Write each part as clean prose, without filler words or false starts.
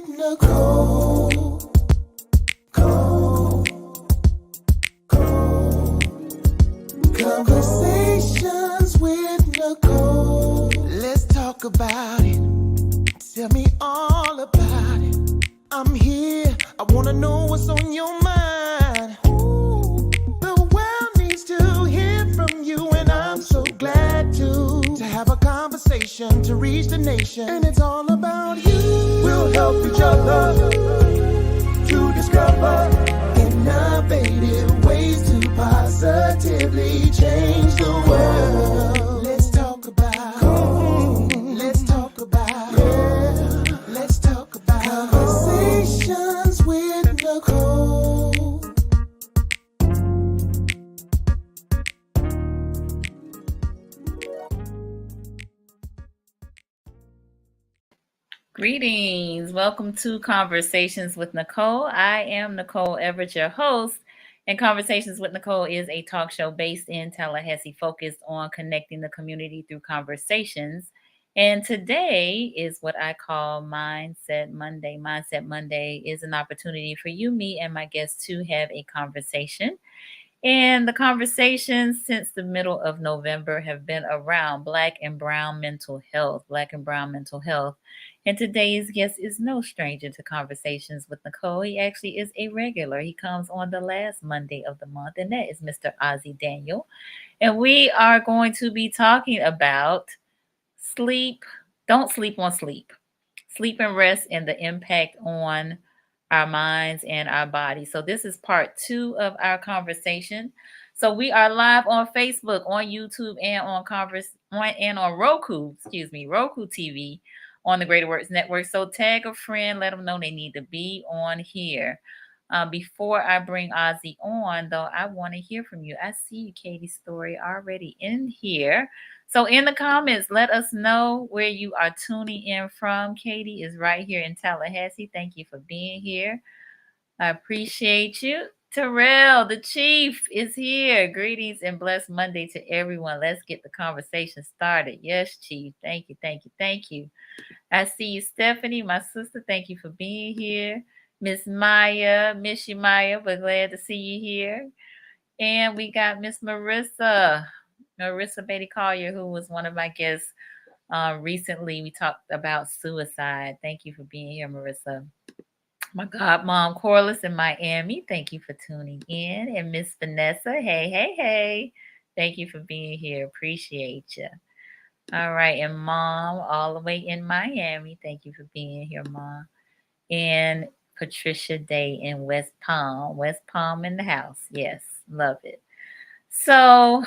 Nicole, Conversations with Nicole. Let's talk about it. Tell me all about it. I'm here. I wanna know what's on your mind. Ooh, the world needs to hear from you, and I'm so glad to have a conversation to reach the nation. And it's all about you. We'll help each other to discover innovative ways to positively change the world. Let's talk about, let's talk about, yeah. Let's talk about conversations with Nicole. Greetings. Welcome to Conversations with Nicole. I am Nicole Everett, your host, and Conversations with Nicole is a talk show based in Tallahassee focused on connecting the community through conversations. And today is what I call Mindset Monday. Mindset Monday is an opportunity for you, me, and my guests to have a conversation. And the conversations since the middle of November have been around Black and Brown mental health, Black and Brown mental health. And today's guest is no stranger to Conversations with Nicole. He actually is a regular. He comes on the last Monday of the month, and that is Mr. Ozzie Daniel. And we are going to be talking about sleep. Don't sleep on sleep. Sleep and rest and the impact on our minds and our bodies. So this is part 2 of our conversation. So we are live on Facebook, on YouTube, and on Roku, Roku TV on the Greater Works Network. So tag a friend, let them know they need to be on here. Before I bring Ozzie on, though, I want to hear from you. I see you, Katie Story, already in here. So in the comments, let us know where you are tuning in from. Katie is right here in Tallahassee. Thank you for being here. I appreciate you. Terrell, the chief, is here. Greetings and blessed Monday to everyone. Let's get the conversation started. Yes, chief. Thank you, thank you, thank you. I see you, Stephanie, my sister. Thank you for being here. Miss Maya, miss you, Maya, but glad to see you here. And we got Miss Marissa Beatty Collier, who was one of my guests recently. We talked about suicide. Thank you for being here, Marissa. My godmom Corliss in Miami. Thank you for tuning in. And Miss Vanessa, hey. Thank you for being here. Appreciate you. All right. And Mom, all the way in Miami. Thank you for being here, Mom. And Patricia Day in West Palm. West Palm in the house. Yes, love it. So,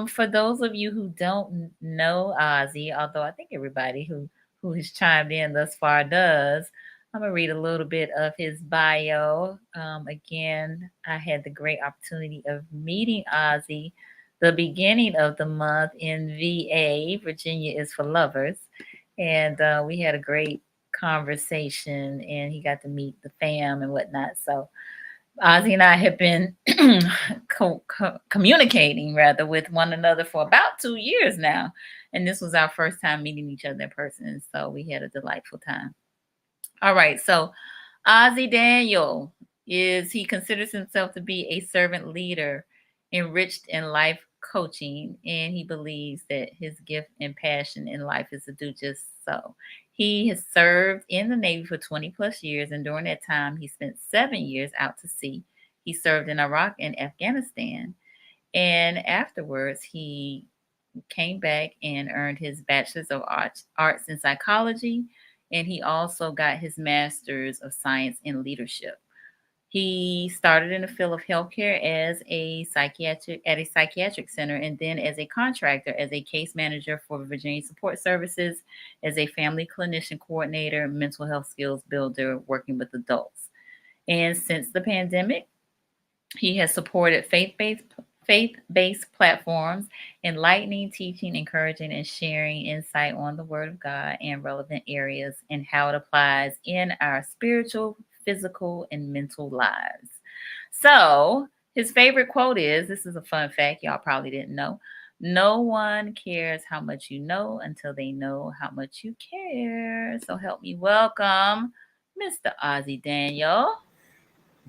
for those of you who don't know Ozzie, although I think everybody who has chimed in thus far does, I'm gonna read a little bit of his bio. Again, I had the great opportunity of meeting Ozzie the beginning of the month in VA. Virginia is for lovers, and we had a great conversation, and he got to meet the fam and whatnot. So Ozzie and I have been communicating rather with one another for about 2 years now. And this was our first time meeting each other in person. So we had a delightful time. All right. So Ozzie Daniel he considers himself to be a servant leader enriched in life coaching. And he believes that his gift and passion in life is to do just so. He has served in the Navy for 20 plus years, and during that time, he spent 7 years out to sea. He served in Iraq and Afghanistan, and afterwards, he came back and earned his Bachelor's of Arts in Psychology, and he also got his Master's of Science in Leadership. He started in the field of healthcare at a psychiatric center, and then as a contractor, as a case manager for Virginia Support Services, as a family clinician coordinator, mental health skills builder, working with adults. And since the pandemic, he has supported faith-based platforms, enlightening, teaching, encouraging, and sharing insight on the Word of God and relevant areas and how it applies in our spiritual, physical, and mental lives. So his favorite quote is, this is a fun fact y'all probably didn't know, no one cares how much you know until they know how much you care. So help me welcome Mr. Ozzie Daniel.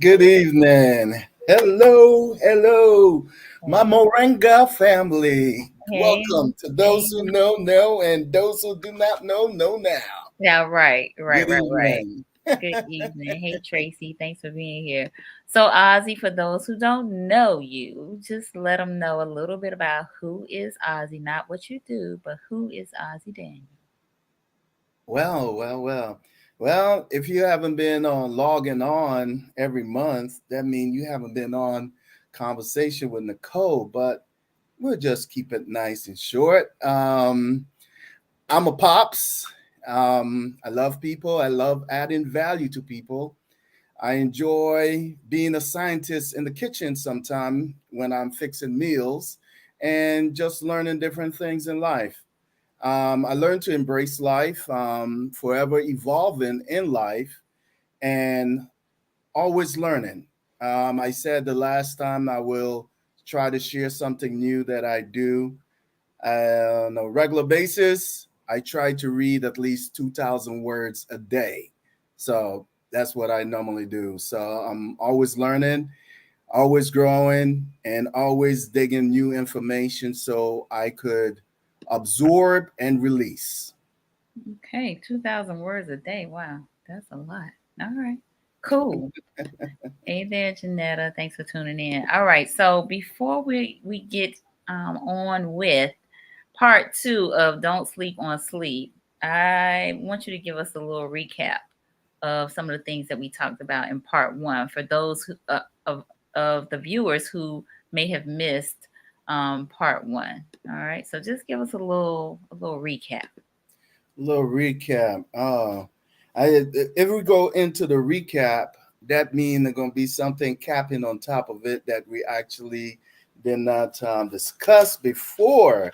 Good evening. Hello, hello, my Moringa family. Hey, Welcome to those hey. who know, and those who do not know now. Yeah, right. Good evening. Good evening. Hey, Tracy. Thanks for being here. So, Ozzy, for those who don't know you, just let them know a little bit about who is Ozzy, not what you do, but who is Ozzy Daniel. Well, if you haven't been on logging on every month, that means you haven't been on conversation with Nicole, but we'll just keep it nice and short. I'm a pops. I love people. I love adding value to people. I enjoy being a scientist in the kitchen sometime when I'm fixing meals and just learning different things in life. I learned to embrace life, forever evolving in life, and always learning. I said the last time I will try to share something new that I do on a regular basis. I try to read at least 2,000 words a day. So that's what I normally do. So I'm always learning, always growing, and always digging new information so I could absorb and release. Okay, 2,000 words a day. Wow, that's a lot. All right, cool. Hey there, Janetta. Thanks for tuning in. All right, so before we get on with part two of Don't Sleep on Sleep, I want you to give us a little recap of some of the things that we talked about in part one for those of the viewers who may have missed part one. All right, so just give us a little recap. Little recap. If we go into the recap, that means there's gonna be something capping on top of it that we actually did not discuss before,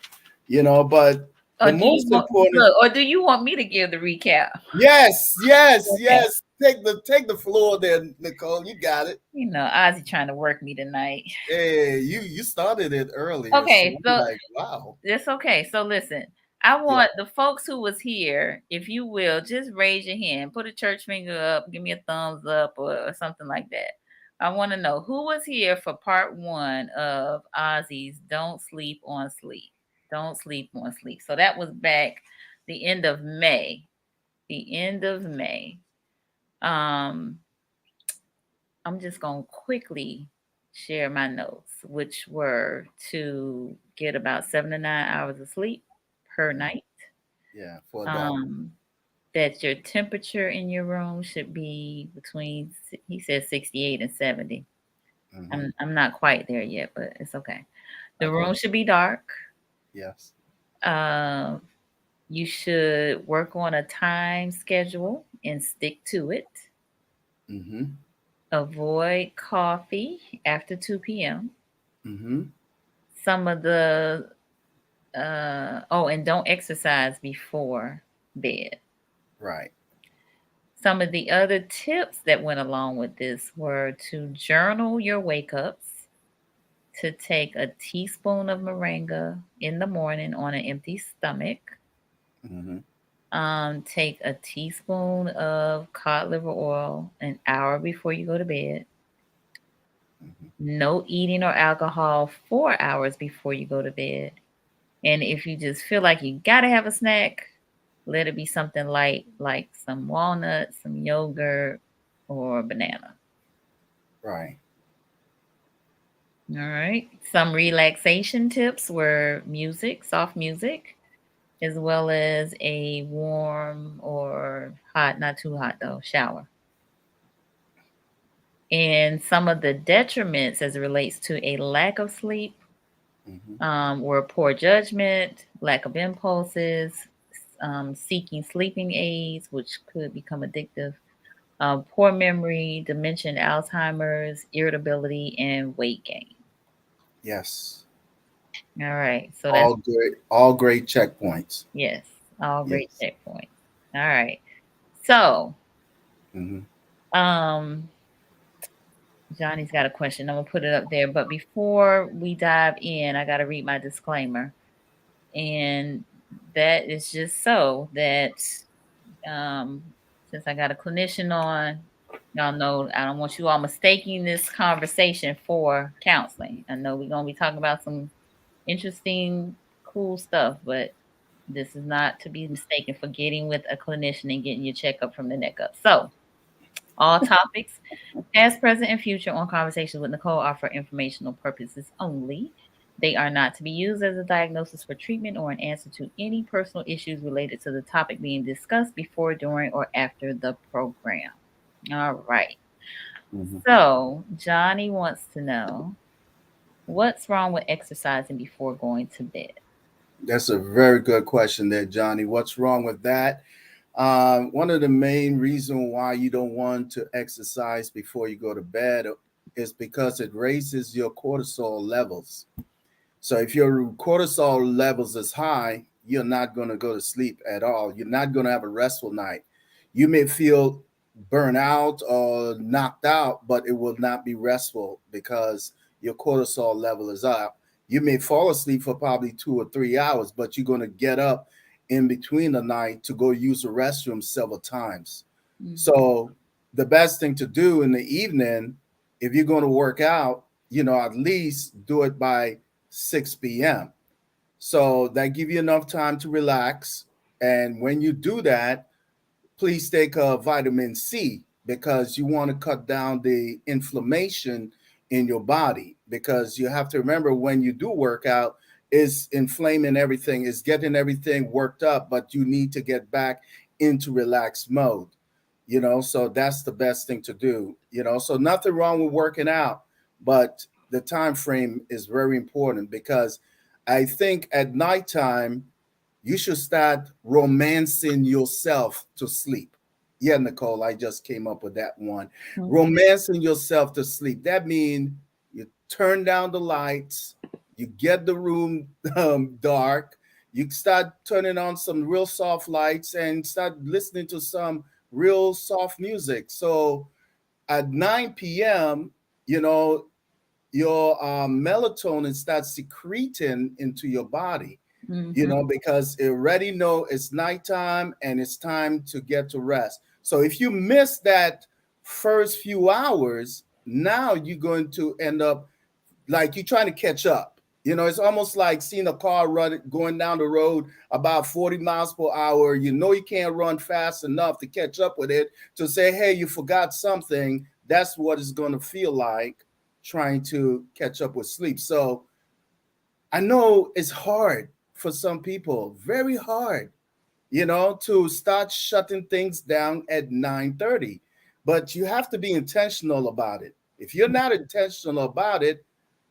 But Or the do you most want important, look, or do you want me to give the recap? yes, yes, Okay. yes. Take the floor there, Nicole. You got it. Ozzy trying to work me tonight. Hey, you started it earlier, so Okay, I'm so like, wow. it's okay. So listen, I Yeah. want the folks who was here, if you will, just raise your hand, put a church finger up, give me a thumbs up or something like that. I want to know who was here for part one of Ozzy's Don't Sleep on Sleep. Don't Sleep on Sleep. So that was back the end of May. The end of May. Um, I'm just going to quickly share my notes, which were to get about 7 to 9 hours of sleep per Mhm. night. Yeah, for adult. Um, that your temperature in your room should be between, he says 68 and 70. Hmm. I'm not quite there yet, but it's okay. The Okay. room should be dark. Yes. Um, you should work on a time schedule and stick to it. Mm-hmm. Avoid coffee after 2 p.m. Mm-hmm. Some of the and don't exercise before bed. Right. Some of the other tips that went along with this were to journal your wake ups, to take a teaspoon of moringa in the morning on an empty stomach, Mm-hmm. take a teaspoon of cod liver oil an hour before you go to bed, Mm-hmm. no eating or alcohol 4 hours before you go to bed. And if you just feel like you gotta have a snack, let it be something light like some walnuts, some yogurt, or banana. Right. All right. Some relaxation tips were music, soft music, as well as a warm or hot, not too hot though, shower. And some of the detriments as it relates to a lack of sleep Mm-hmm. were poor judgment, lack of impulses, seeking sleeping aids, which could become addictive, poor memory, dementia, and Alzheimer's, irritability, and weight gain. Yes. All right. So that's, All great checkpoints. yes, all great Yes. checkpoints. All right. So, Mm-hmm. um, Johnny's got a question. I'm gonna put it up there. But before we dive in, I gotta read my disclaimer. And that is just so that um since I got a clinician on, y'all know I don't want you all mistaking this conversation for counseling. I know we're gonna be talking about some interesting, cool stuff, but this is not to be mistaken for getting with a clinician and getting your checkup from the neck up. So, all topics, past, present, and future, on Conversations with Nicole are for informational purposes only. They are not to be used as a diagnosis for treatment or an answer to any personal issues related to the topic being discussed before, during, or after the program. All right. Mhm. So, Johnny wants to know what's wrong with exercising before going to bed? That's a very good question there, Johnny. What's wrong with that? One of the main reasons why you don't want to exercise before you go to bed is because it raises your cortisol levels. So if your cortisol levels is high, you're not going to go to sleep at all. You're not going to have a restful night. You may feel burnt out or knocked out, but it will not be restful because your cortisol level is up. You may fall asleep for probably 2 or 3 hours, but you're going to get up in between the night to go use the restroom several times. So the best thing to do in the evening, if you're going to work out, at least do it by 6 p.m. So that give you enough time to relax. And when you do that, please take a vitamin C because you want to cut down the inflammation in your body. Because you have to remember when you do work out, is inflaming everything, is getting everything worked up, but you need to get back into relaxed mode. So that's the best thing to do. So nothing wrong with working out, but the time frame is very important because I think at nighttime you should start romancing yourself to sleep. Yeah, Nicole, I just came up with that one. Romancing yourself to sleep. That means you turn down the lights, you get the room dark, you start turning on some real soft lights and start listening to some real soft music. So at 9 p.m., your melatonin starts secreting into your body, because it already know it's nighttime and it's time to get to rest. So if you miss that first few hours, now you're going to end up like you're trying to catch up. It's almost like seeing a car going down the road about 40 miles per hour. You can't run fast enough to catch up with it to say, hey, you forgot something. That's what it's going to feel like trying to catch up with sleep. So I know it's hard for some people, very hard, to start shutting things down at 9:30. But you have to be intentional about it. If you're not intentional about it,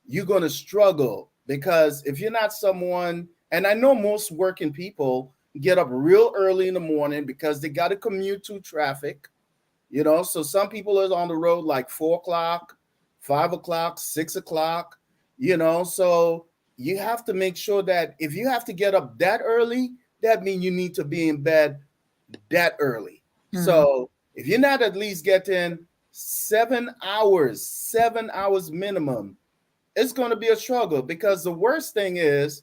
you're going to struggle because if you're not someone, and I know most working people get up real early in the morning because they got to commute to traffic, so some people are on the road like 4 o'clock, 5 o'clock, 6 o'clock, so you have to make sure that if you have to get up that early, that means you need to be in bed that early. So if you're not at least getting 7 hours minimum, it's going to be a struggle because the worst thing is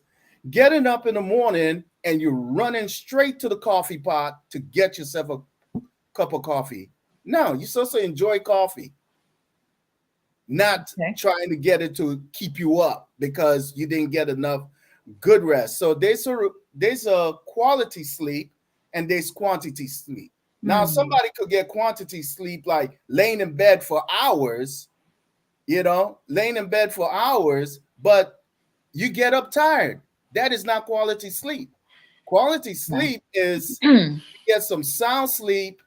getting up in the morning and you're running straight to the coffee pot to get yourself a cup of coffee. No, you're supposed to enjoy coffee, not trying to get it to keep you up because you didn't get enough good rest. So there's a quality sleep and there's quantity sleep. Now, somebody could get quantity sleep like laying in bed for hours, but you get up tired. That is not quality sleep. Quality sleep is get some sound sleep.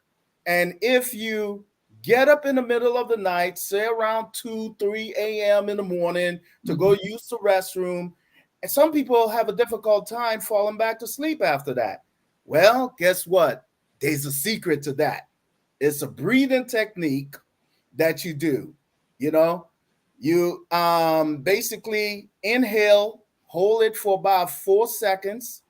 And if you get up in the middle of the night, say around 2, 3 a.m. in the morning to go use the restroom, and some people have a difficult time falling back to sleep after that. Well, guess what? There's a secret to that. It's a breathing technique that you do. You basically inhale, hold it for about 4 seconds,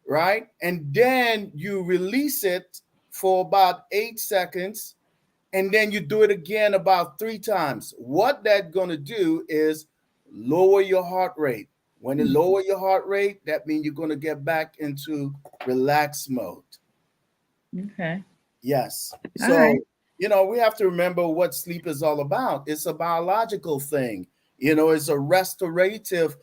right? And then you release it for about 8 seconds, and then you do it again about 3 times. What that's going to do is lower your heart rate. When you lower your heart rate, that means you're going to get back into relaxed mode. Okay. Yes. All right. So, we have to remember what sleep is all about. It's a biological thing. It's a restorative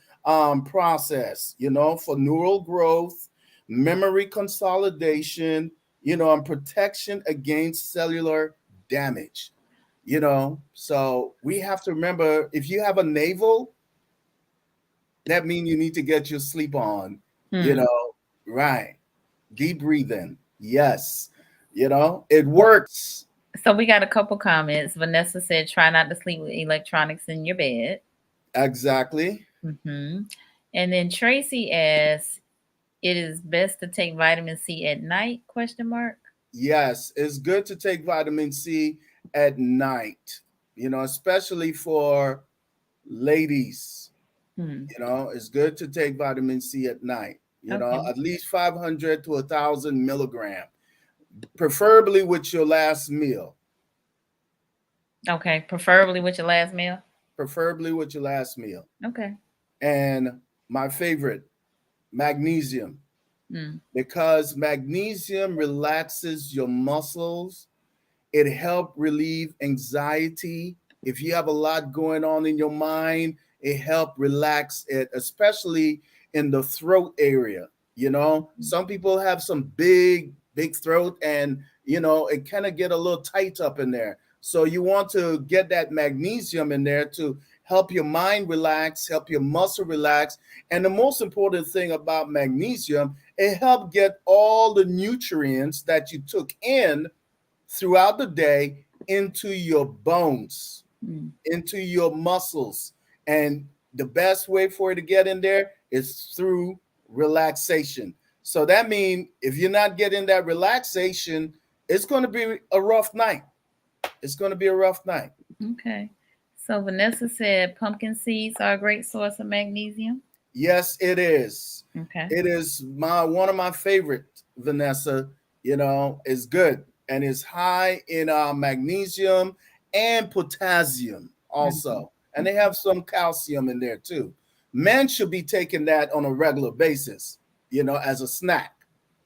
process, for neural growth, memory consolidation, and protection against cellular damage. So we have to remember, if you have a navel, that means you need to get your sleep on, Hmm. right. Deep breathing. Yes. It works. So we got a couple comments. Vanessa said, "Try not to sleep with electronics in your bed." Exactly. Hmm. And then Tracy asks, "It is best to take vitamin C at night?" Question mark. Yes. It's good to take vitamin C at night, especially for ladies. Hmm. It's good to take vitamin C at night, Okay. at least 500 to 1,000 milligram, preferably with your last meal. Okay. Preferably with your last meal. Preferably with your last meal. Okay. And my favorite, magnesium, Mm. because magnesium relaxes your muscles. It helps relieve anxiety. If you have a lot going on in your mind, it helps relax it, especially in the throat area. Some people have some big throat, and it kind of get a little tight up in there. So you want to get that magnesium in there to help your mind relax, help your muscle relax. And the most important thing about magnesium, it helps get all the nutrients that you took in throughout the day into your bones, Mm. into your muscles. And the best way for it to get in there is through relaxation. So that means if you're not getting that relaxation, it's going to be a rough night. It's going to be a rough night. Okay. So Vanessa said pumpkin seeds are a great source of magnesium. Yes, it is. Okay. It is one of my favorite, Vanessa. Is good, and it's high in magnesium and potassium Mhm. also, and they have some calcium in there too. Men should be taking that on a regular basis, as a snack.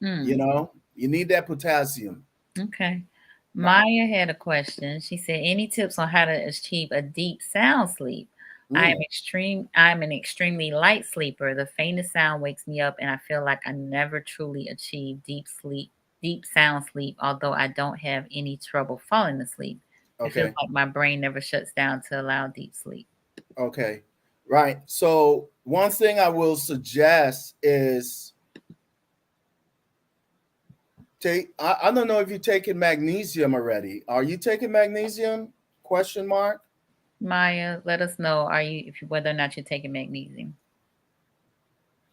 Mm. You need that potassium. Okay. Right. Maya had a question. She said, "Any tips on how to achieve a deep sound sleep? Mm, I'm an extremely light sleeper. The faintest sound wakes me up and I feel like I never truly achieve deep sound sleep, although I don't have any trouble falling asleep. It feels okay. like my brain never shuts down to allow deep sleep." Okay. Right. So one thing I will suggest is I don't know if you're taking magnesium already. Are you taking magnesium? Question mark. Maya, let us know whether or not you're taking magnesium.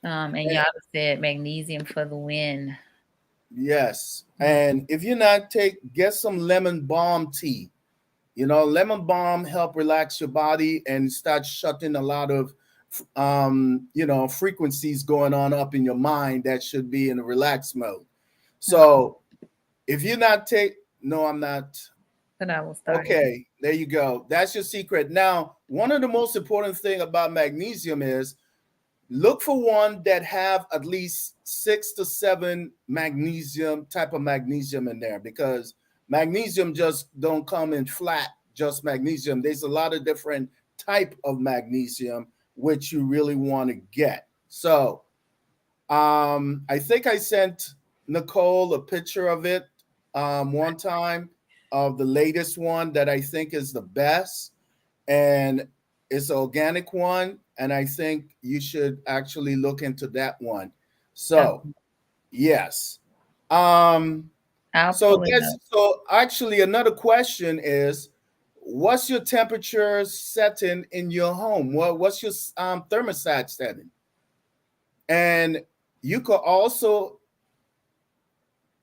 And And y'all said magnesium for the win. yes. Mm. And if you're not get some lemon balm tea. Lemon balm help relax your body and start shutting a lot of frequencies going on up in your mind that should be in a relaxed mode. Okay, So if you're not no, I'm not. but I will start it. Okay, there you go. That's your secret. Now, one of the most important thing about magnesium is look for one that have at least 6 to 7 type of magnesium in there, because magnesium just don't come in flat, just magnesium. There's a lot of different type of magnesium which you really want to get. So I think I sent Nicole a picture of it one time, of the latest one that I think is the best, and it's an organic one, and I think you should actually look into that one. So Okay, yes. Um, I'll so pull it that's up. so actually another question is, what's your temperature setting in your home? What's your thermostat setting? And you could also,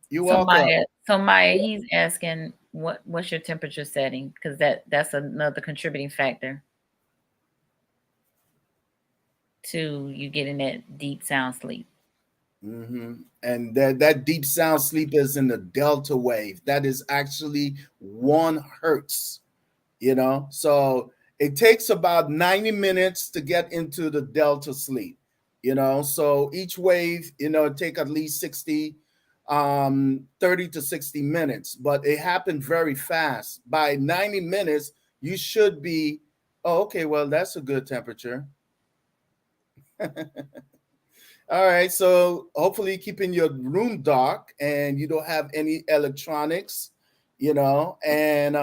you're So welcome. Maya, he's asking what's your temperature setting, because that's another contributing factor to you getting that deep sound sleep. Hmm. And that deep sound sleep is in the delta wave. That is actually 1 hertz. So it takes about 90 minutes to get into the delta sleep. So each wave, take at least 60 30 to 60 minutes, but it happened very fast. By 90 minutes, you should be, oh, okay, well, that's a good temperature. All right, so hopefully keeping your room dark and you don't have any electronics, and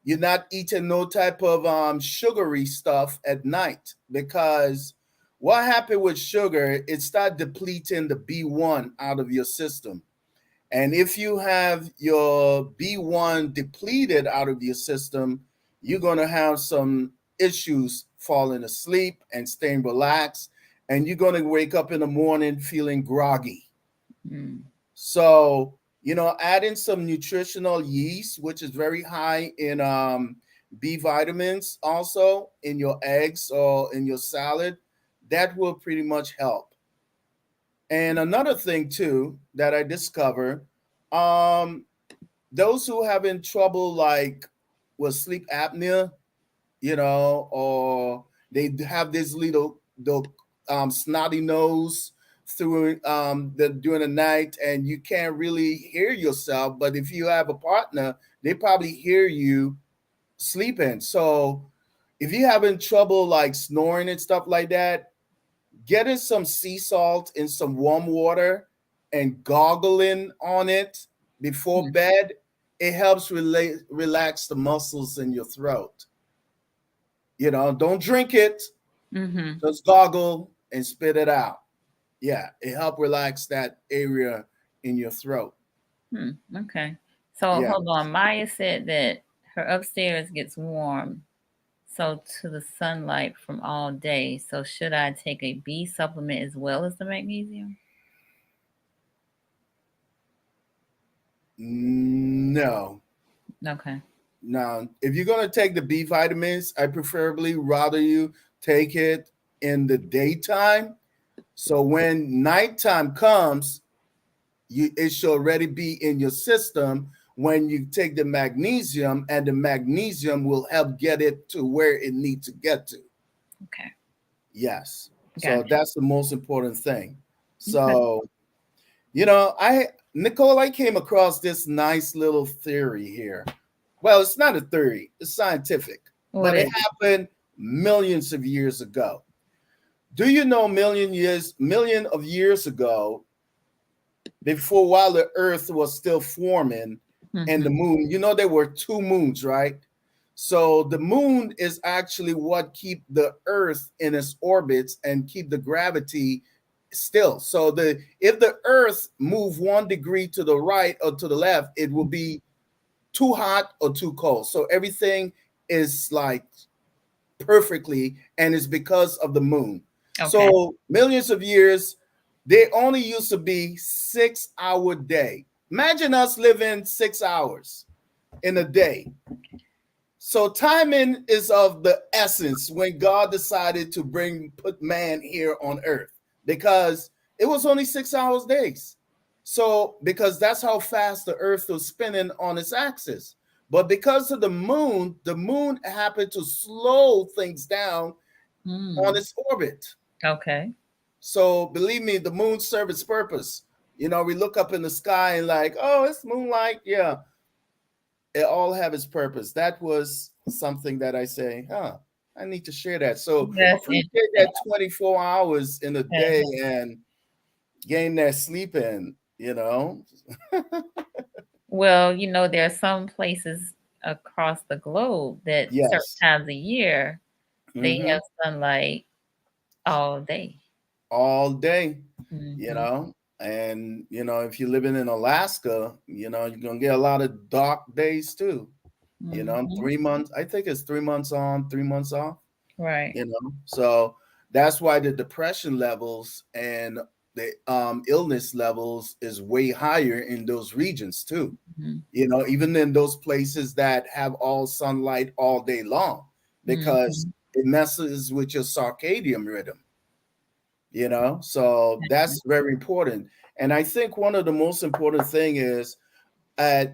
you're not eating no type of sugary stuff at night, because what happened with sugar, it start depleting the B1 out of your system. And if you have your B1 depleted out of your system, you're going to have some issues falling asleep and staying relaxed. And you're going to wake up in the morning feeling groggy. Mm. So, adding some nutritional yeast, which is very high in B vitamins, also in your eggs or in your salad, that will pretty much help. And another thing too that I discovered, um, those who having trouble like with sleep apnea, or they have this little the snotty nose through during the night, and you can't really hear yourself. But if you have a partner, they probably hear you sleeping. So if you're having trouble like snoring and stuff like that, getting some sea salt in some warm water and goggling on it before bed, it helps relax the muscles in your throat. Don't drink it, just goggle and spit it out. Yeah, it helps relax that area in your throat. Okay. So Yeah. hold on. Maya said that her upstairs gets warm, so to the sunlight from all day. So should I take a B supplement as well as the magnesium? No. Okay. Now, if you're going to take the B vitamins, I preferably rather you take it in the daytime. So when nighttime comes, it should already be in your system when you take the magnesium, and the magnesium will help get it to where it needs to get to. Okay. Yes. So Gotcha. that's the most important thing. Okay. So, Nicole, I came across this nice little theory here. Well, it's not a theory, it's scientific, What but it is happened millions of years ago. Do you know million of years ago, before, while the earth was still forming and the moon, there were two moons, right? So the moon is actually what keep the earth in its orbits and keep the gravity still. So if the earth move 1 degree to the right or to the left, it will be too hot or too cold. So everything is like perfectly, and it's because of the moon. Okay. So millions of years, they only used to be 6-hour day. Imagine us living 6 hours in a day. So timing is of the essence when God decided to put man here on earth, because it was only 6 hours days. So because that's how fast the earth was spinning on its axis. But because of the moon happened to slow things down on its orbit. Okay. So believe me, the moon serves its purpose. We look up in the sky and like, oh, it's moonlight. Yeah. It all have its purpose. That was something that I say, I need to share that. So That's appreciate that 24 hours in a day interesting. and gain that sleep in. Well, there are some places across the globe that certain Yes. times of year they Mhm. have sunlight all day. All day, Mhm. and if you're living in Alaska, you're gonna get a lot of dark days too. Mhm. 3 months, I think it's 3 months on, 3 months off. Right. So that's why the depression levels and the illness levels is way higher in those regions too. Mhm. Even in those places that have all sunlight all day long, because Mhm. it messes with your circadian rhythm. So that's very important. And I think one of the most important thing is, uh,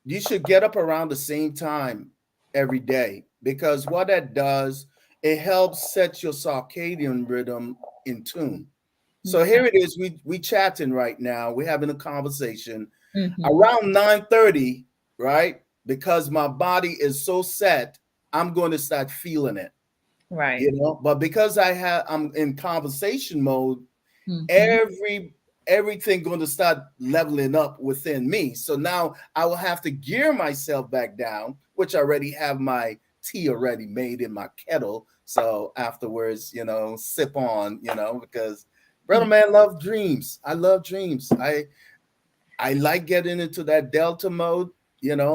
you should get up around the same time every day, because what that does, it helps set your circadian rhythm in tune. So here it is. We chatting right now. We're having a conversation Mm-hmm. around 9:30, right? Because my body is so set, I'm going to start feeling it. Right. You know, but because I'm in conversation mode, Mm-hmm. everything going to start leveling up within me. So now I will have to gear myself back down, which I already have my tea already made in my kettle. So afterwards, sip on, because brother man love dreams. I love dreams. I like getting into that delta mode,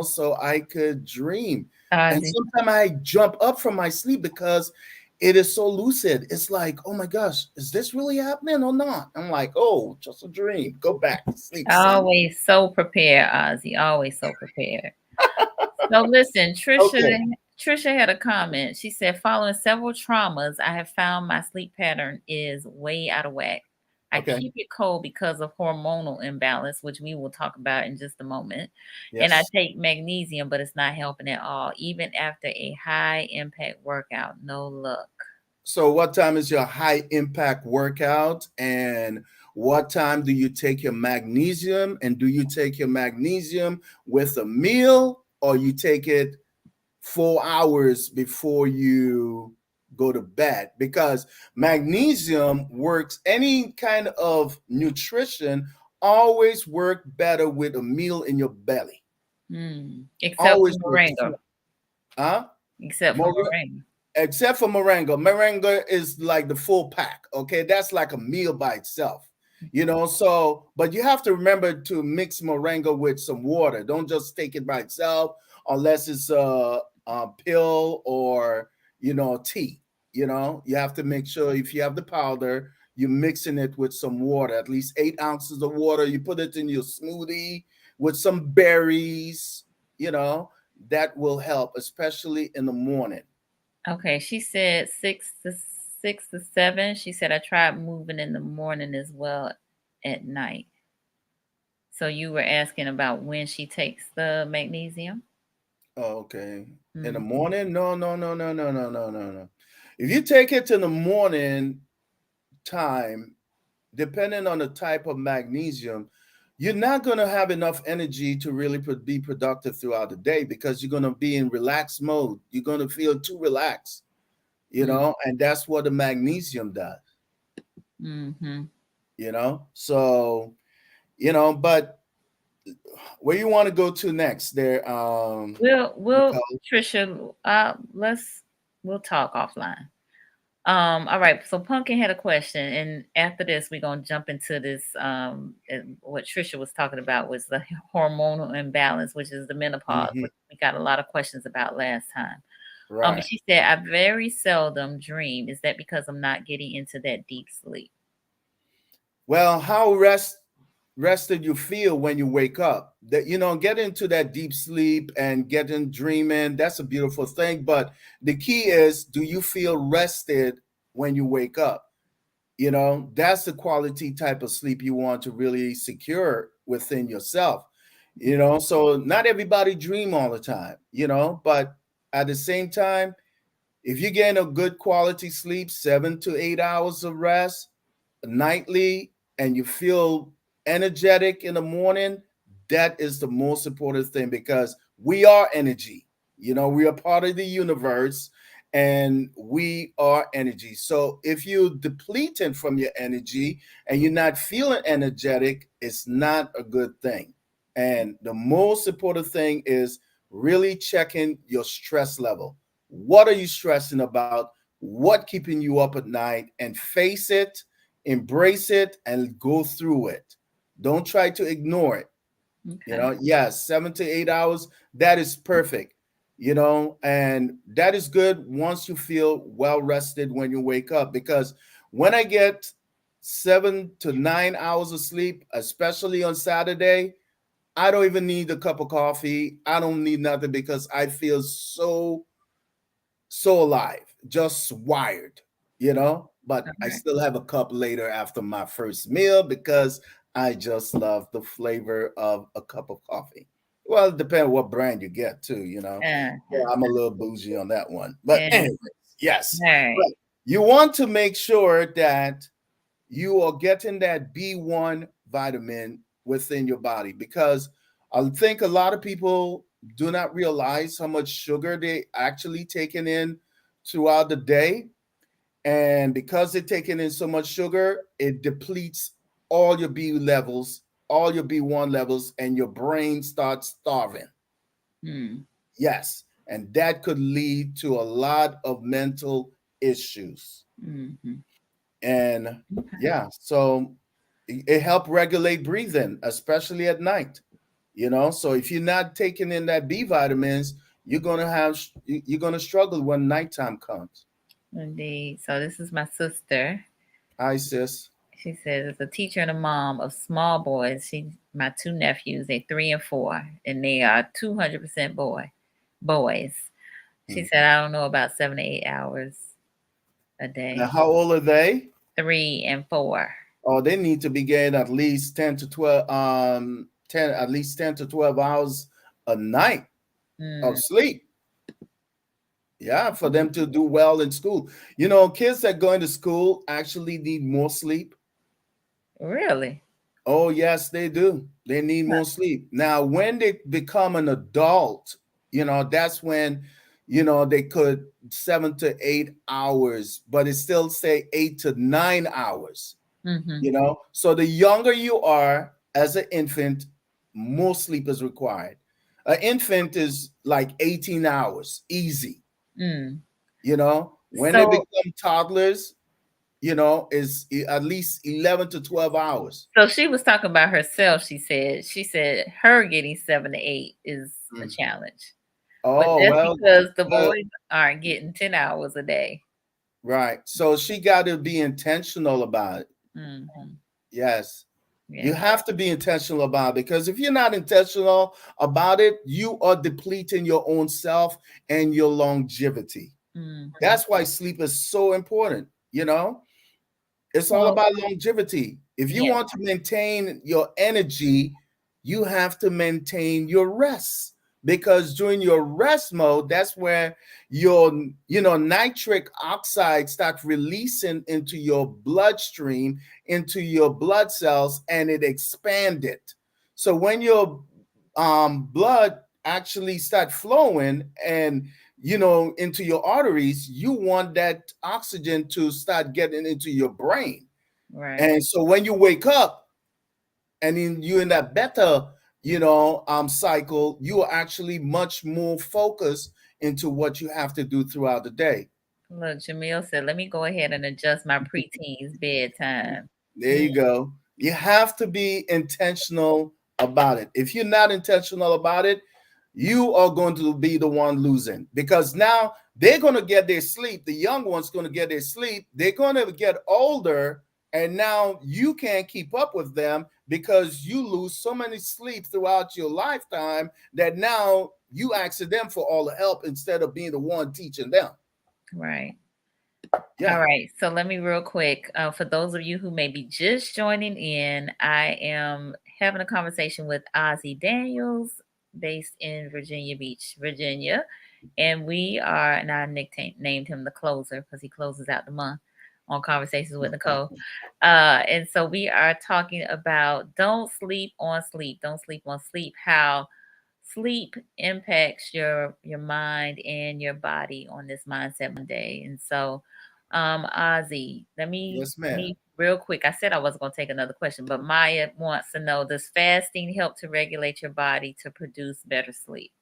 so I could dream. And Ozzie. sometimes I jump up from my sleep because it is so lucid. It's like, oh my gosh, is this really happening or not? I'm like, oh, just a dream. Go back to sleep, son. Always so prepared, Ozzie. Always so prepared. So listen, Okay. Trisha had a comment. She said, following several traumas, I have found my sleep pattern is way out of whack. I Okay. keep it cold because of hormonal imbalance, which we will talk about in just a moment. And I Yes. take magnesium, but it's not helping at all. Even after a high impact workout, no luck. So what time is your high impact workout? And what time do you take your magnesium? And do you take your magnesium with a meal, or you take it 4 hours before you go to bed? Because magnesium works, any kind of nutrition always work better with a meal in your belly. Except for Always works. moringa. Huh? Except for More, moringa. except for moringa. Moringa is like the full pack. Okay, that's like a meal by itself. So but you have to remember to mix moringa with some water. Don't just take it by itself unless it's a pill or tea. You have to make sure if you have the powder, you're mixing it with some water, at least 8 ounces of water. You put it in your smoothie with some berries. That will help, especially in the morning. Okay, she said 6 to 7. She said I tried moving in the morning as well at night. So you were asking about when she takes the magnesium? Oh, okay. In the Mm. morning? No, no, no, no, no, no, no, no, no. If you take it in the morning time, depending on the type of magnesium, you're not going to have enough energy to really be productive throughout the day because you're going to be in relaxed mode. You're going to feel too relaxed, Mm. and that's what the magnesium does, Mm-hmm. So, but where you want to go to next there, We'll Nicole? Trisha, we'll talk offline. All right. So Pumpkin had a question, and after this, we're gonna jump into this. And what Trisha was talking about was the hormonal imbalance, which is the menopause, Mhm. which we got a lot of questions about last time. Right. She said, I very seldom dream. Is that because I'm not getting into that deep sleep? Well, how rested you feel when you wake up? That get into that deep sleep and getting dreaming, that's a beautiful thing. But the key is, do you feel rested when you wake up? That's the quality type of sleep you want to really secure within yourself. So not everybody dream all the time, but at the same time, if you're getting a good quality sleep, 7 to 8 hours of rest nightly, and you feel energetic in the morning, that is the most important thing, because we are energy. We are part of the universe, and we are energy. So if you're depleting from your energy and you're not feeling energetic, it's not a good thing. And the most important thing is really checking your stress level. What are you stressing about? What keeping you up at night? And face it, embrace it, and go through it. Don't try to ignore it. Okay. Yes, 7 to 8 hours, that is perfect. And that is good once you feel well rested when you wake up. Because when I get 7 to 9 hours of sleep, especially on Saturday, I don't even need a cup of coffee. I don't need nothing, because I feel so alive, just wired, but All I right. still have a cup later after my first meal because I just love the flavor of a cup of coffee. Well, it depends what brand you get too. Yeah, Uh-huh. I'm a little bougie on that one. But Yeah. anyways, yes. All right. But you want to make sure that you are getting that B1 vitamin within your body, because I think a lot of people do not realize how much sugar they actually taking in throughout the day. And because they're taking in so much sugar, it depletes all your B levels, all your B1 levels, and your brain starts starving. Mm. Yes. And that could lead to a lot of mental issues. Mm-hmm. And Okay. yeah, so it helps regulate breathing, especially at night. So if you're not taking in that B vitamins, you're gonna struggle when nighttime comes. Indeed. So this is my sister. Hi, sis. She says, as a teacher and a mom of small boys, my two nephews, they 3 and 4, and they are 200% boys. She Hmm. said, I don't know, about 7 to 8 hours a Now, day. how old are they? 3 and 4. Oh, they need to be getting at least 10 to 12 hours a night of Mm, sleep. Yeah, for them to do well in school. Kids that go into school actually need more sleep. really? Oh, yes, they do. They need more sleep. Now, when they become an adult, that's when, they could 7 to 8 hours, but it still say 8 to 9 hours, Mm-hmm. So the younger you are as an infant, more sleep is required. An infant is like 18 hours, easy, Mm. When they So, become toddlers, is at least 11 to 12 hours. so she was talking about herself. She said her getting 7 to 8 is a Mm. challenge, but Oh, that's well, because the well, boys aren't getting 10 hours a day. right. So she got to be intentional about it. Mm-hmm. Yes. You Yeah. have to be intentional about it, because if you're not intentional about it, you are depleting your own self and your longevity. Mm-hmm. That's why sleep is so important. It's all So, about longevity. If you yeah. want to maintain your energy, you have to maintain your rest, because during your rest mode, that's where your nitric oxide starts releasing into your bloodstream, into your blood cells, and it expand it. So when your blood actually start flowing and into your arteries, you want that oxygen to start getting into your brain. Right. And so when you wake up and you're in that beta cycle, you are actually much more focused into what you have to do throughout the day. Look, Jamil said, let me go ahead and adjust my preteen's bedtime. There Mm, you go. You have to be intentional about it. If you're not intentional about it, you are going to be the one losing, because now they're going to get their sleep. The young one's going to get their sleep. They're going to get older, and now you can't keep up with them because you lose so many sleep throughout your lifetime that now you ask them for all the help instead of being the one teaching them. right. All Yeah. right. So let me real quick. For those of you who may be just joining in, I am having a conversation with Ozzie Daniels, based in Virginia Beach, Virginia. And and I named him the closer because he closes out the month on Conversations with Nicole. And so we are talking about don't sleep on sleep, don't sleep on sleep, how sleep impacts your mind and your body on this Mindset Monday. And so, Ozzy, Yes, let ma'am. me real quick. I said I wasn't going to take another question, but Maya wants to know: does fasting help to regulate your body to produce better sleep?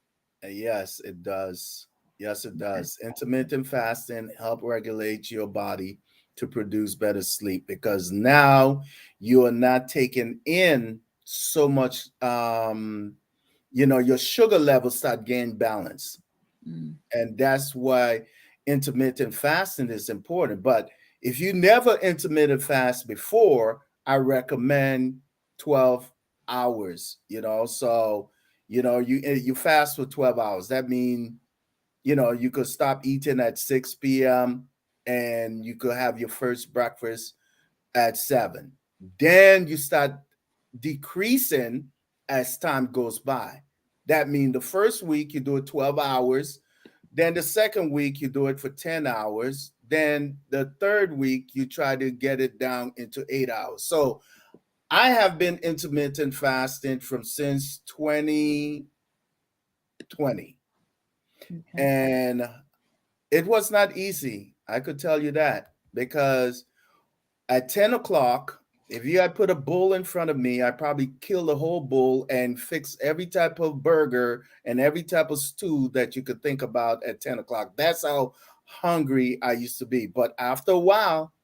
Yes, it does. Yes, it does. Intermittent fasting help regulate your body to produce better sleep, because now you are not taking in so much your sugar levels start getting balanced. Mm, And that's why intermittent fasting is important. But if you never intermittent fast before, I recommend 12 hours, so you fast for 12 hours. That means you could stop eating at 6 p.m. and you could have your first breakfast at 7. Then you start decreasing as time goes by. That means the first week you do it 12 hours. Then the second week you do it for 10 hours. then the third week you try to get it down into 8 hours. So I have been intermittent fasting from since 2020, Okay. and it was not easy. I could tell you that, because at 10 o'clock, if you had put a bowl in front of me, I'd probably kill the whole bowl and fix every type of burger and every type of stew that you could think about at 10 o'clock. That's how hungry I used to be. But after a while,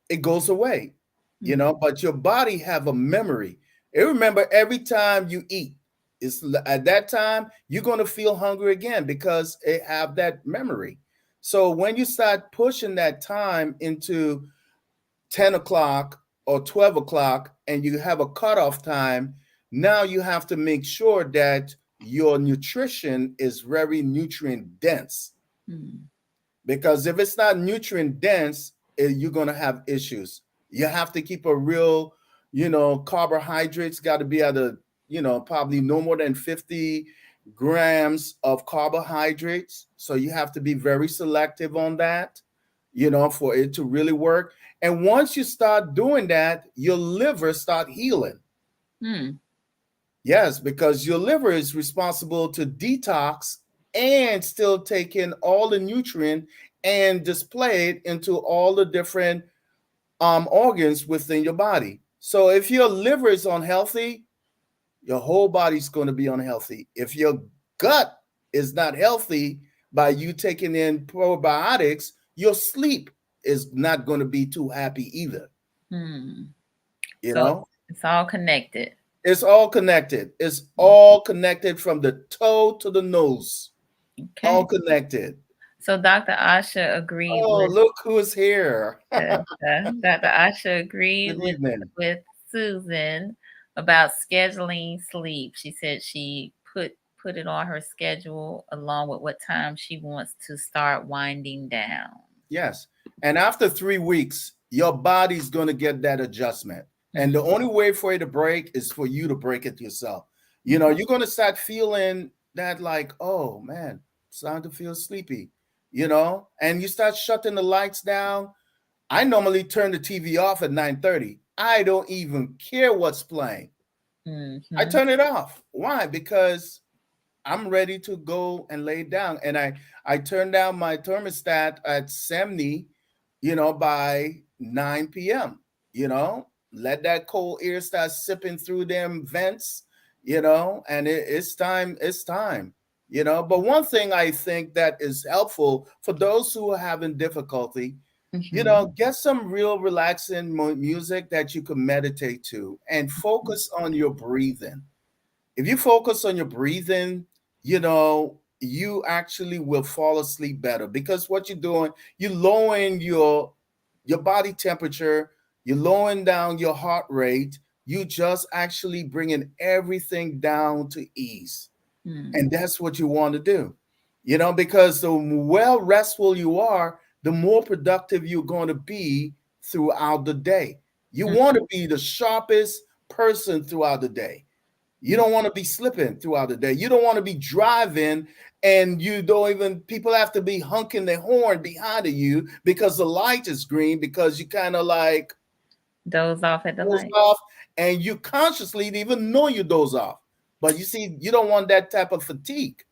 it goes away, but your body have a memory. It remember every time you eat. It's at that time you're going to feel hungry again because it have that memory. So when you start pushing that time into 10 o'clock or 12 o'clock and you have a cutoff time, now you have to make sure that your nutrition is very nutrient dense. Because if it's not nutrient dense, you're going to have issues. You have to keep a real, carbohydrates got to be at a, probably no more than 50 grams of carbohydrates. So you have to be very selective on that, for it to really work. And once you start doing that, your liver start healing. Yes, because your liver is responsible to detox and still take in all the nutrient and display it into all the different organs within your body. So if your liver is unhealthy, your whole body's going to be unhealthy. If your gut is not healthy by you taking in probiotics, your sleep is not going to be too happy either. It's all connected. It's all connected. It's all connected from the toe to the nose. Okay. All connected. So Dr. Asha agreed. Oh, look who's here. Dr. Asha agreed with Susan about scheduling sleep. She said she put it on her schedule along with what time she wants to start winding down. Yes. And after 3 weeks, your body's going to get that adjustment. And the only way for it to break is for you to break it yourself. You're going to start feeling that like, oh man, it's starting to feel sleepy, and you start shutting the lights down. I normally turn the TV off at 9:30. I don't even care what's playing. I turn it off. Why? Because I'm ready to go and lay down. And I turn down my thermostat at 70, by 9 p.m., let that cold air start sipping through them vents, and it's time. But one thing I think that is helpful for those who are having difficulty, get some real relaxing music that you can meditate to and focus on your breathing. If you focus on your breathing, you actually will fall asleep better, because what you're doing, you're lowering your body temperature, you're lowering down your heart rate, you just actually bringing everything down to ease. And that's what you want to do, because the well restful you are, the more productive you're going to be throughout the day. You want to be the sharpest person throughout the day. You don't want to be slipping throughout the day. You don't want to be driving and people have to be honking their horn behind of you because the light is green, because you kind of like doze off at the light. And you consciously even know you doze off. But you see, you don't want that type of fatigue.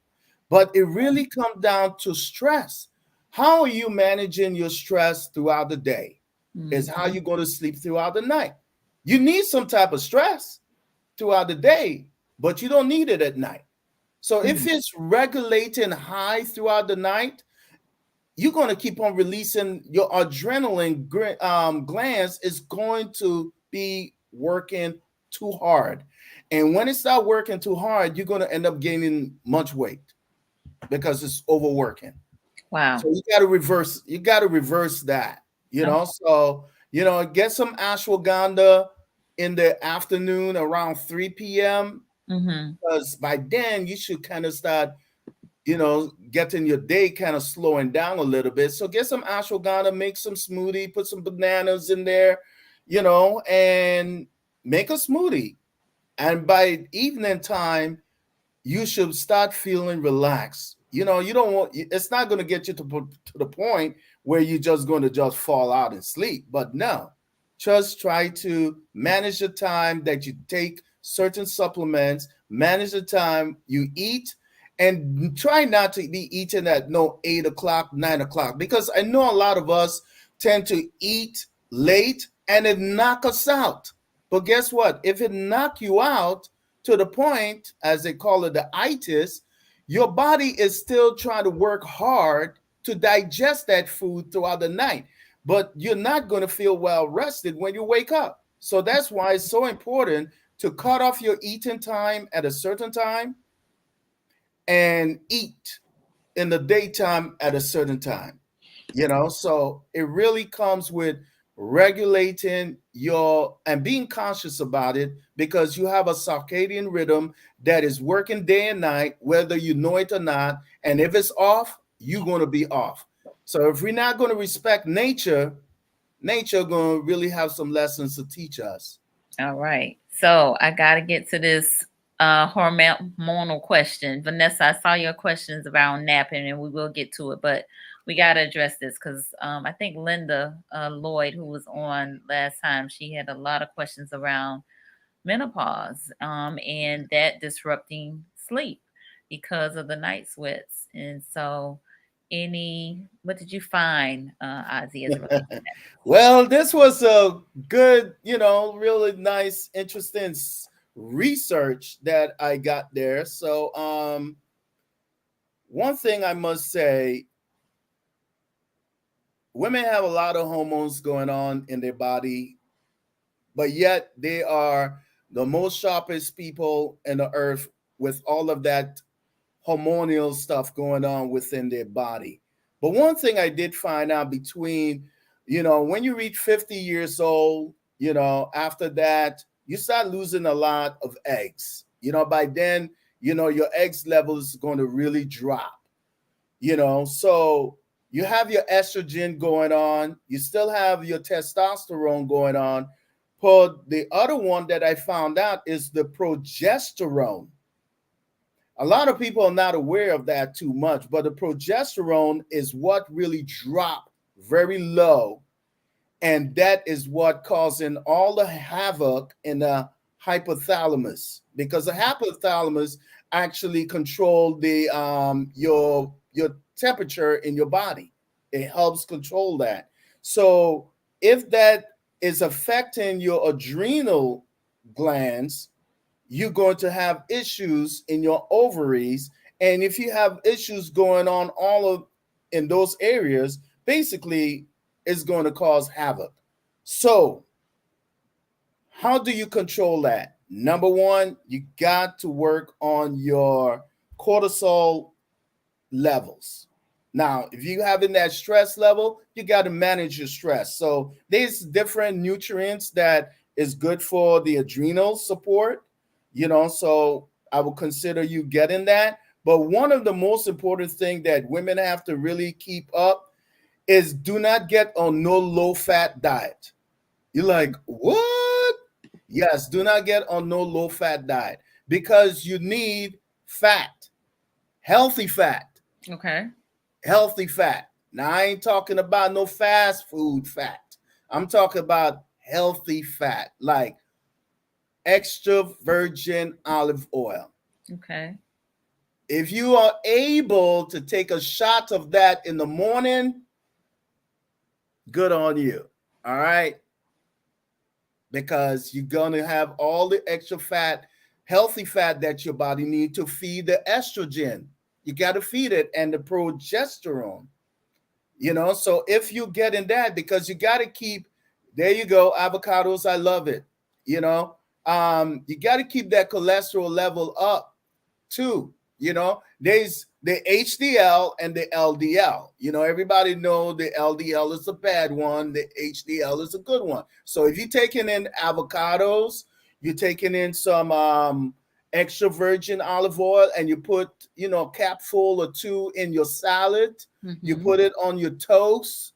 But it really comes down to stress. How are you managing your stress throughout the day? Is how you're going to sleep throughout the night. You need some type of stress throughout the day, but you don't need it at night. So if it's regulating high throughout the night, you're going to keep on releasing your adrenaline glands is going to be working too hard. And when it starts working too hard, you're going to end up gaining much weight because it's overworking. Wow. So you got to reverse that, So, get some ashwagandha in the afternoon around 3 p.m. Because by then you should kind of start, getting your day kind of slowing down a little bit. So get some ashwagandha, make some smoothie, put some bananas in there, and make a smoothie. And by evening time, you should start feeling relaxed. You know, you don't want, it's not going to get you to the point where you're just going to just fall out and sleep. But no, just try to manage the time that you take certain supplements, manage the time you eat, and try not to be eating at no 8 o'clock, 9 o'clock, because I know a lot of us tend to eat late and it knock us out. But guess what? If it knock you out to the point, as they call it, the itis, your body is still trying to work hard to digest that food throughout the night, but you're not going to feel well rested when you wake up. So that's why it's so important to cut off your eating time at a certain time and eat in the daytime at a certain time. So it really comes with regulating your and being conscious about it, because you have a circadian rhythm that is working day and night, whether you know it or not. And if it's off, you're going to be off. So if we're not going to respect nature going to really have some lessons to teach us. All right. So I got to get to this hormonal question. Vanessa, I saw your questions around napping, and we will get to it, but we got to address this because I think Linda Lloyd, who was on last time, she had a lot of questions around menopause and that disrupting sleep because of the night sweats. And so, what did you find, Ozzie, as it relates to that? Well, this was a good, really nice, interesting research that I got there. So, one thing I must say, women have a lot of hormones going on in their body, but yet they are the most sharpest people in the earth with all of that hormonal stuff going on within their body. But one thing I did find out between, when you reach 50 years old, after that, you start losing a lot of eggs. By then, your eggs level is going to really drop. So you have your estrogen going on, you still have your testosterone going on. But the other one that I found out is the progesterone. A lot of people are not aware of that too much, but the progesterone is what really dropped very low. And that is what causing all the havoc in the hypothalamus, because the hypothalamus actually control the your temperature in your body. It helps control that. So if that is affecting your adrenal glands, you're going to have issues in your ovaries. And if you have issues going on all of in those areas, basically it's going to cause havoc. So how do you control that? Number one, you got to work on your cortisol levels. Now, if you're having that stress level, you got to manage your stress. So there's different nutrients that is good for the adrenal support, so I would consider you getting that. But one of the most important things that women have to really keep up is do not get on no low-fat diet. You're like, what? Yes, do not get on no low-fat diet, because you need fat, healthy fat. Okay. Healthy fat. Now, I ain't talking about no fast food fat. I'm talking about healthy fat, like extra virgin olive oil. Okay. If you are able to take a shot of that in the morning, good on you. All right. Because you're going to have all the extra fat, healthy fat that your body needs to feed the estrogen. You got to feed it, and the progesterone. So if you get in that, because you got to keep, there you go, avocados, I love it. You got to keep that cholesterol level up too. There's the HDL and the LDL. Everybody know the LDL is a bad one. The HDL is a good one. So if you're taking in avocados, you're taking in some extra virgin olive oil, and you put, a capful or two in your salad, you put it on your toast,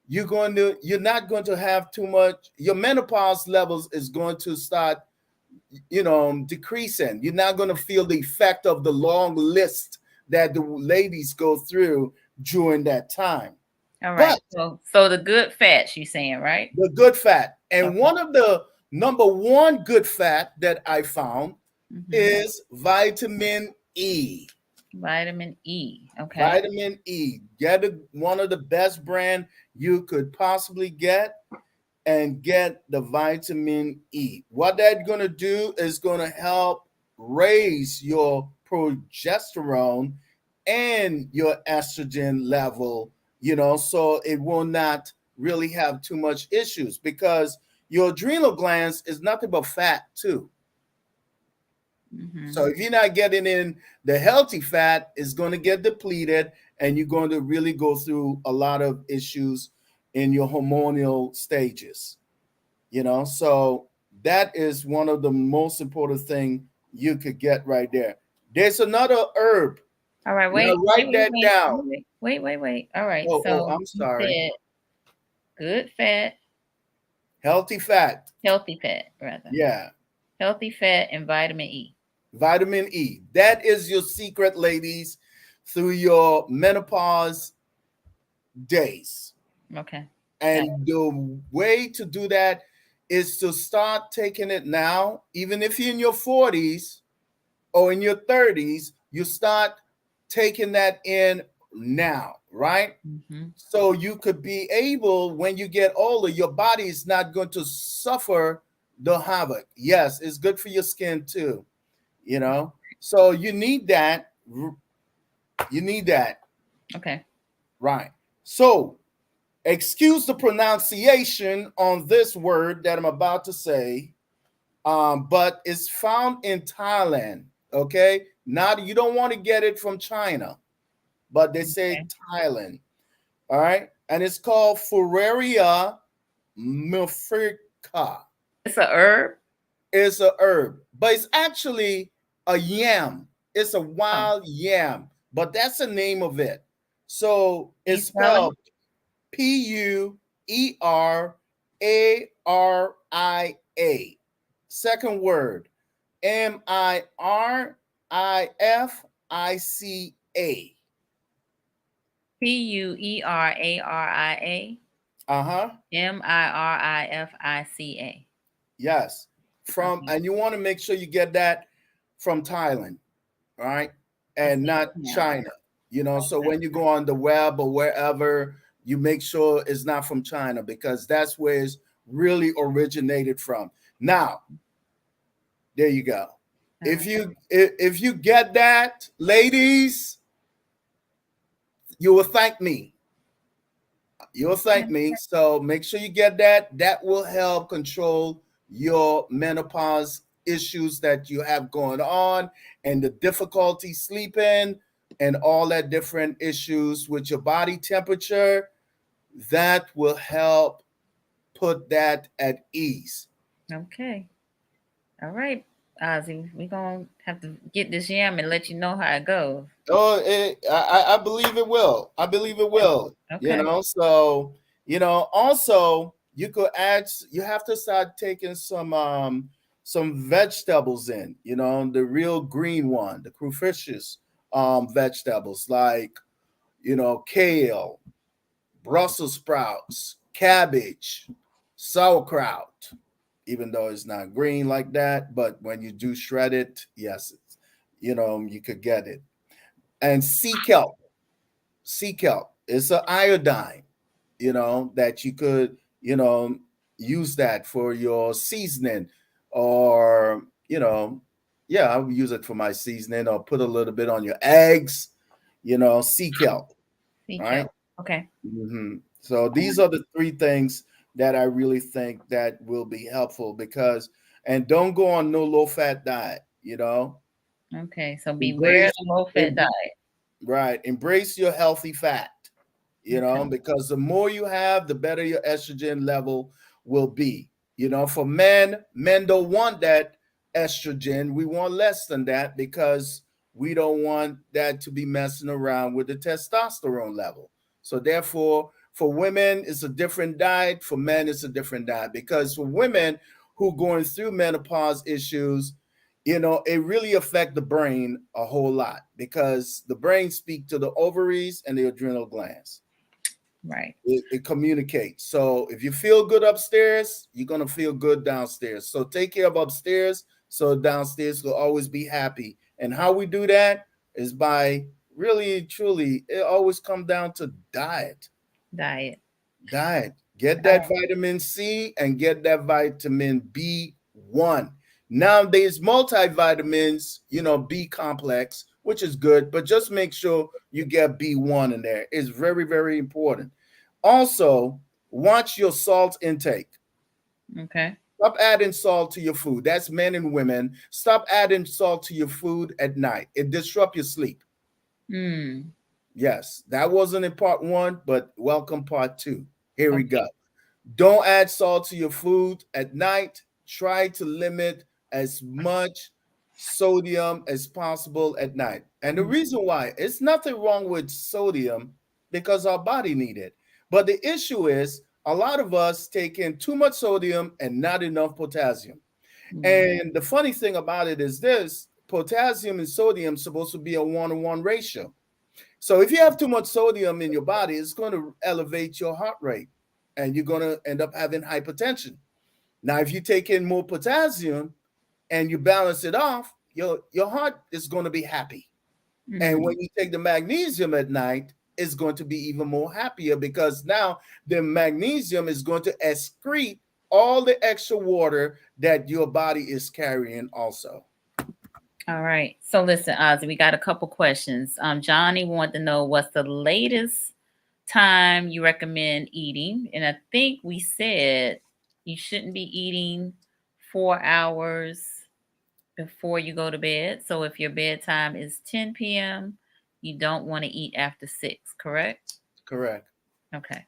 you're not going to have too much. Your menopause levels is going to start decreasing. You're not going to feel the effect of the long list that the ladies go through during that time. All right. But So the good fats you saying, right? the good fat, and Okay. one of the number one good fat that I found Mhm. is vitamin E. Vitamin E. Okay. Vitamin E. Get one of the best brand you could possibly get, and get the vitamin E. What that's going to do is going to help raise your progesterone and your estrogen level, so it will not really have too much issues, because your adrenal glands is nothing but fat too. Mhm. So if you're not getting in the healthy fat, it's going to get depleted, and you're going to really go through a lot of issues in your hormonal stages. So that is one of the most important thing you could get right there. There's another herb. All right. Now Wait. write that down. Wait. All right. Oh, So I'm you sorry. said good fat, Healthy fat. healthy fat, rather. Yeah. Healthy fat and vitamin E. Vitamin E. That is your secret, ladies, through your menopause days. Okay. And the way to do that is to start taking it now, even if you're in your 40s or in your 30s, you start taking that in now, right? Mm-hmm. So you could be able, when you get older, your body is not going to suffer the havoc. Yes, it's good for your skin too, So you need that. You need that. Okay. Right. So excuse the pronunciation on this word that I'm about to say, but it's found in Thailand. Okay, not, you don't want to get it from China, but they say Okay. Thailand. All right, and it's called Fureria mifrica. It's a herb. It's a herb, but it's actually a yam. It's a Oh, wild yam, but that's the name of it. So can you it's spell it? spelled Pueraria. Second word, Mirifica. Pueraria. Uh-huh. Mirifica. Yes. Okay. And you want to make sure you get that from Thailand, right? That's And not yeah. China. So Okay. when you go on the web or wherever, you make sure it's not from China, because that's where it's really originated from. Now, there you go. All If right. you get that, ladies, you will thank me. You'll thank me. So make sure you get that. That will help control your menopause issues that you have going on, and the difficulty sleeping, and all that different issues with your body temperature. That will help put that at ease. Okay. All right, Ozzy. We're gonna have to get this yam and let you know how it goes. Oh, I believe it will. I believe it will. Okay. So also you could add. You have to start taking some vegetables in. The real green one, the cruciferous vegetables, like kale, Brussels sprouts, cabbage, sauerkraut. Even though it's not green like that, but when you do shred it, yes, you could get it. And sea kelp is an iodine, that you could, use that for your seasoning, or, yeah, I would use it for my seasoning, or put a little bit on your eggs, sea kelp, Sea right? kelp. Okay. So these are the three things that I really think that will be helpful, because, and don't go on no low fat diet, Okay. So beware embrace, the low fat em- diet. right, embrace your healthy fat, Okay. because the more you have, the better your estrogen level will be. For men don't want that estrogen. We want less than that, because we don't want that to be messing around with the testosterone level. So therefore, for women, it's a different diet. For men, it's a different diet, because for women who going through menopause issues, it really affect the brain a whole lot because the brain speak to the ovaries and the adrenal glands. Right. It communicates. So if you feel good upstairs, you're going to feel good downstairs. So take care of upstairs so downstairs will always be happy. And how we do that is by really, truly, it always comes down to diet. Diet. Diet. Get that vitamin C and get that vitamin B1. Nowadays, multivitamins, B complex, which is good, but just make sure you get B1 in there. It's very, very important. Also, watch your salt intake. Okay. Stop adding salt to your food. That's men and women. Stop adding salt to your food at night. It disrupts your sleep. Yes, that wasn't in part one, but welcome part two. Here we go. Don't add salt to your food at night. Try to limit as much sodium as possible at night. And the reason why, it's nothing wrong with sodium because our body need it. But the issue is a lot of us take in too much sodium and not enough potassium. And the funny thing about it is this: potassium and sodium supposed to be a 1-to-1 ratio. So if you have too much sodium in your body, it's going to elevate your heart rate and you're going to end up having hypertension. Now, if you take in more potassium and you balance it off, your heart is going to be happy. And when you take the magnesium at night, it's going to be even more happier because now the magnesium is going to excrete all the extra water that your body is carrying also. All right. So listen, Ozzie, we got a couple questions. Johnny wanted to know what's the latest time you recommend eating. And I think we said you shouldn't be eating 4 hours before you go to bed. So if your bedtime is 10 p.m., you don't want to eat after 6, correct? Correct. Okay.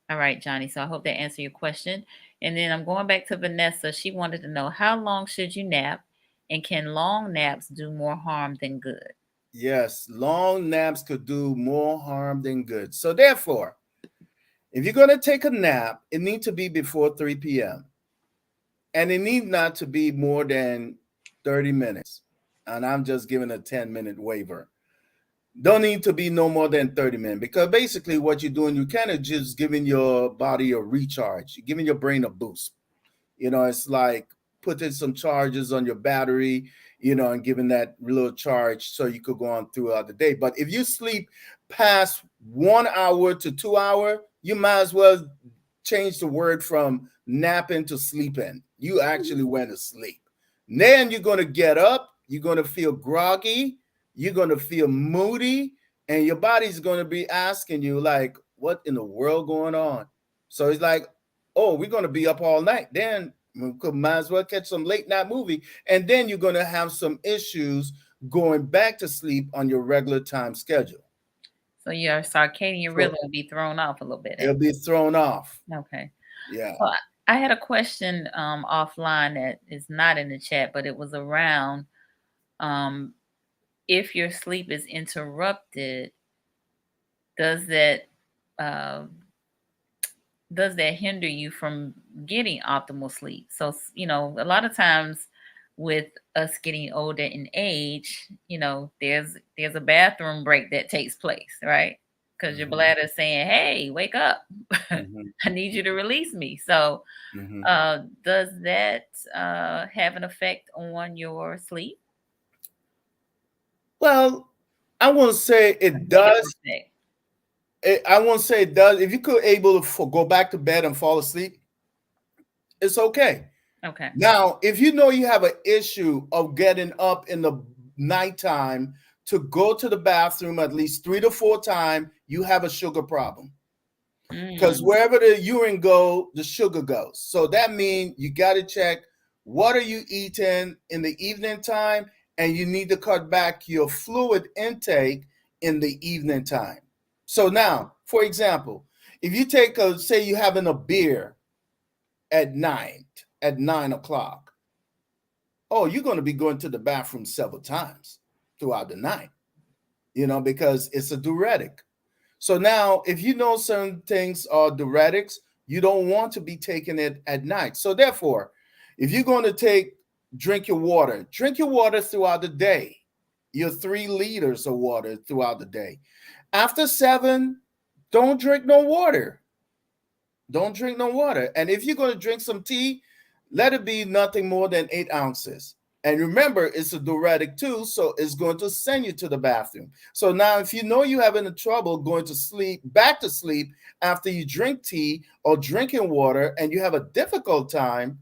All right, Johnny. So I hope that answered your question. And then I'm going back to Vanessa. She wanted to know, how long should you nap? And can long naps do more harm than good? Yes, long naps could do more harm than good. So therefore, if you're going to take a nap, it needs to be before 3 p.m. And it need not to be more than 30 minutes. And I'm just giving a 10-minute waiver. Don't need to be no more than 30 minutes because basically what you're doing, you kind of just giving your body a recharge. You're giving your brain a boost. It's like putting some charges on your battery, and giving that little charge so you could go on throughout the day. But if you sleep past 1 hour to 2 hours, you might as well change the word from napping to sleeping. You actually went to sleep. Then you're going to get up, you're going to feel groggy, you're going to feel moody, and your body's going to be asking you like, what in the world going on? So it's like, oh, we're going to be up all night. Then we might as well catch some late night movie. And then you're going to have some issues going back to sleep on your regular time schedule. So your circadian rhythm will be thrown off a little bit. It'll be thrown off. Okay. Yeah. Well, I had a question offline that is not in the chat, but it was around if your sleep is interrupted, does that hinder you from getting optimal sleep? So, a lot of times with us getting older in age, there's a bathroom break that takes place, right? Because your bladder is saying, hey, wake up. I need you to release me. So does that have an effect on your sleep? Well, I won't say it does. I won't say it does. If you could able to go back to bed and fall asleep, it's okay. Okay. Now, if you know you have an issue of getting up in the nighttime to go to the bathroom at least 3 to 4 times, you have a sugar problem. Because wherever the urine go, the sugar goes. So that means you got to check what are you eating in the evening time, and you need to cut back your fluid intake in the evening time. So now, for example, if you take say you're having a beer at 9 o'clock, oh, you're going to be going to the bathroom several times throughout the night, because it's a diuretic. So now, if you know certain things are diuretics, you don't want to be taking it at night. So therefore, if you're going to take drink your water. Drink your water throughout the day. Your 3 liters of water throughout the day. After 7, don't drink no water. Don't drink no water. And if you're going to drink some tea, let it be nothing more than 8 ounces. And remember, it's a diuretic too, so it's going to send you to the bathroom. So now if you know you're having trouble going to sleep, back to sleep after you drink tea or drinking water, and you have a difficult time,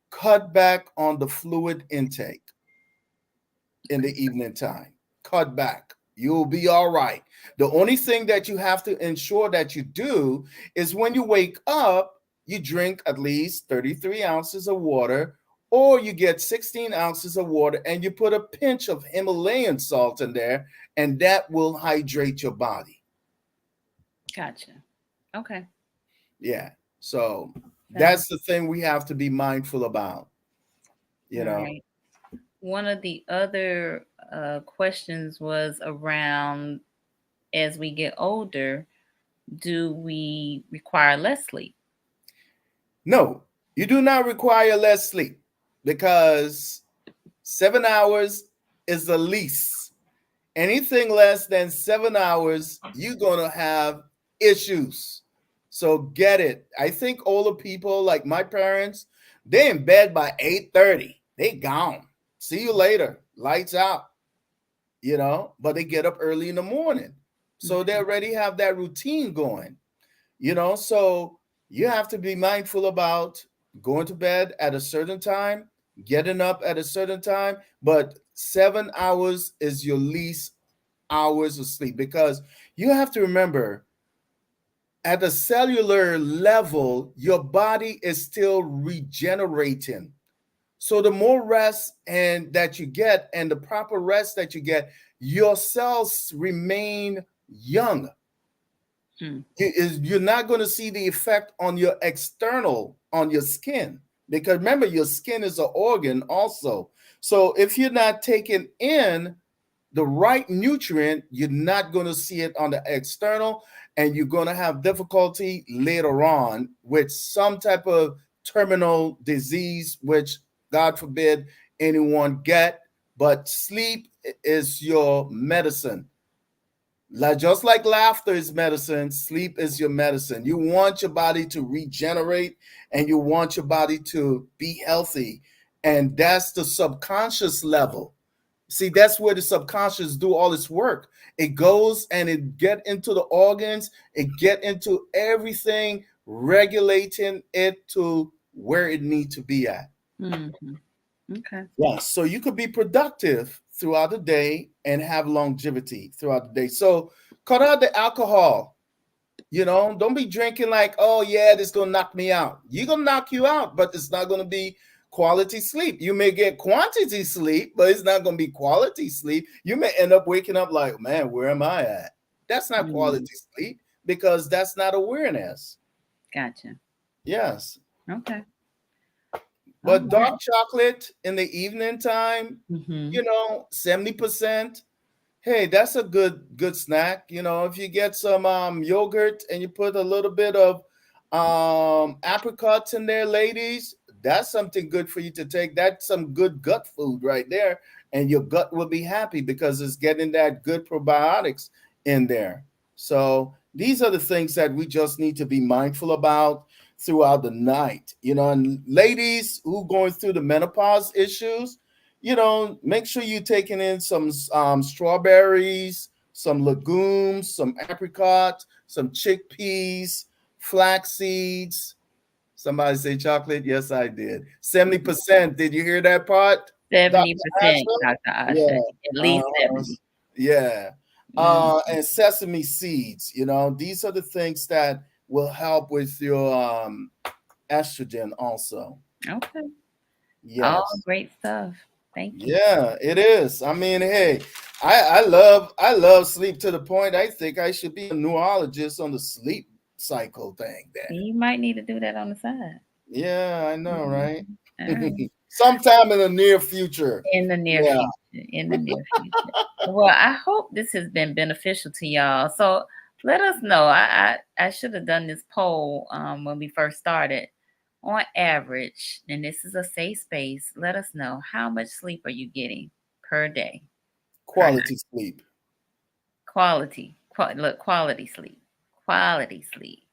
cut back on the fluid intake in the evening time. Cut back. You'll be all right. The only thing that you have to ensure that you do is when you wake up, you drink at least 33 ounces of water, or you get 16 ounces of water and you put a pinch of Himalayan salt in there, and that will hydrate your body. Gotcha. Okay. Yeah. So that's the thing we have to be mindful about. You know. Right. One of the other questions was around, as we get older, do we require less sleep? No, you do not require less sleep, because 7 hours is the least. Anything less than 7 hours, you're going to have issues. So get it. I think older people like my parents, they in bed by 8:30. They gone. See you later. Lights out. You know, but they get up early in the morning. So they already have that routine going. You know, so you have to be mindful about going to bed at a certain time, getting up at a certain time, but 7 hours is your least hours of sleep, because you have to remember, at the cellular level, your body is still regenerating. So the more rest and that you get, and the proper rest that you get, your cells remain young. You're not going to see the effect on your external, on your skin, because remember, your skin is an organ also. So if you're not taking in the right nutrient, you're not going to see it on the external, and you're going to have difficulty later on with some type of terminal disease, which God forbid anyone get. But sleep is your medicine. Just like laughter is medicine, sleep is your medicine. You want your body to regenerate, and you want your body to be healthy. And that's the subconscious level. See, that's where the subconscious do all its work. It goes and it get into the organs, it get into everything, regulating it to where it needs to be at. Okay. Yeah, so you could be productive throughout the day and have longevity throughout the day. So cut out the alcohol. You know, don't be drinking like, oh yeah, this is gonna knock me out. You're gonna knock you out, but it's not gonna be quality sleep. You may get quantity sleep, but it's not gonna be quality sleep. You may end up waking up like, man, where am I at? That's not quality sleep, because that's not awareness. Gotcha. Yes. Okay. But dark chocolate in the evening time, you know, 70%. Hey, that's a good snack. You know, if you get some yogurt and you put a little bit of apricots in there, ladies, that's something good for you to take. That's some good gut food right there. And your gut will be happy because it's getting that good probiotics in there. So these are the things that we just need to be mindful about throughout the night. You know, and ladies who going through the menopause issues, you know, make sure you're taking in some strawberries, some legumes, some apricots, some chickpeas, flax seeds. Somebody say chocolate? Yes, I did. 70%. Did you hear that part? 70%, Dr. Dr. Asha. Yeah. At least 70. Yeah. And sesame seeds. You know, these are the things that will help with your estrogen also. Okay. Yes. All great stuff. Thank you. Yeah, it is. I mean, hey, I love sleep to the point I think I should be a neurologist on the sleep cycle thing there. You might need to do that on the side. Yeah, I know, right? Right. Sometime in the near future. In the near future. In the near future. Well, I hope this has been beneficial to y'all. So let us know. I should have done this poll when we first started on average, and this is a safe space, let us know, how much sleep are you getting per day? Quality sleep. Quality. Quality sleep. Quality sleep.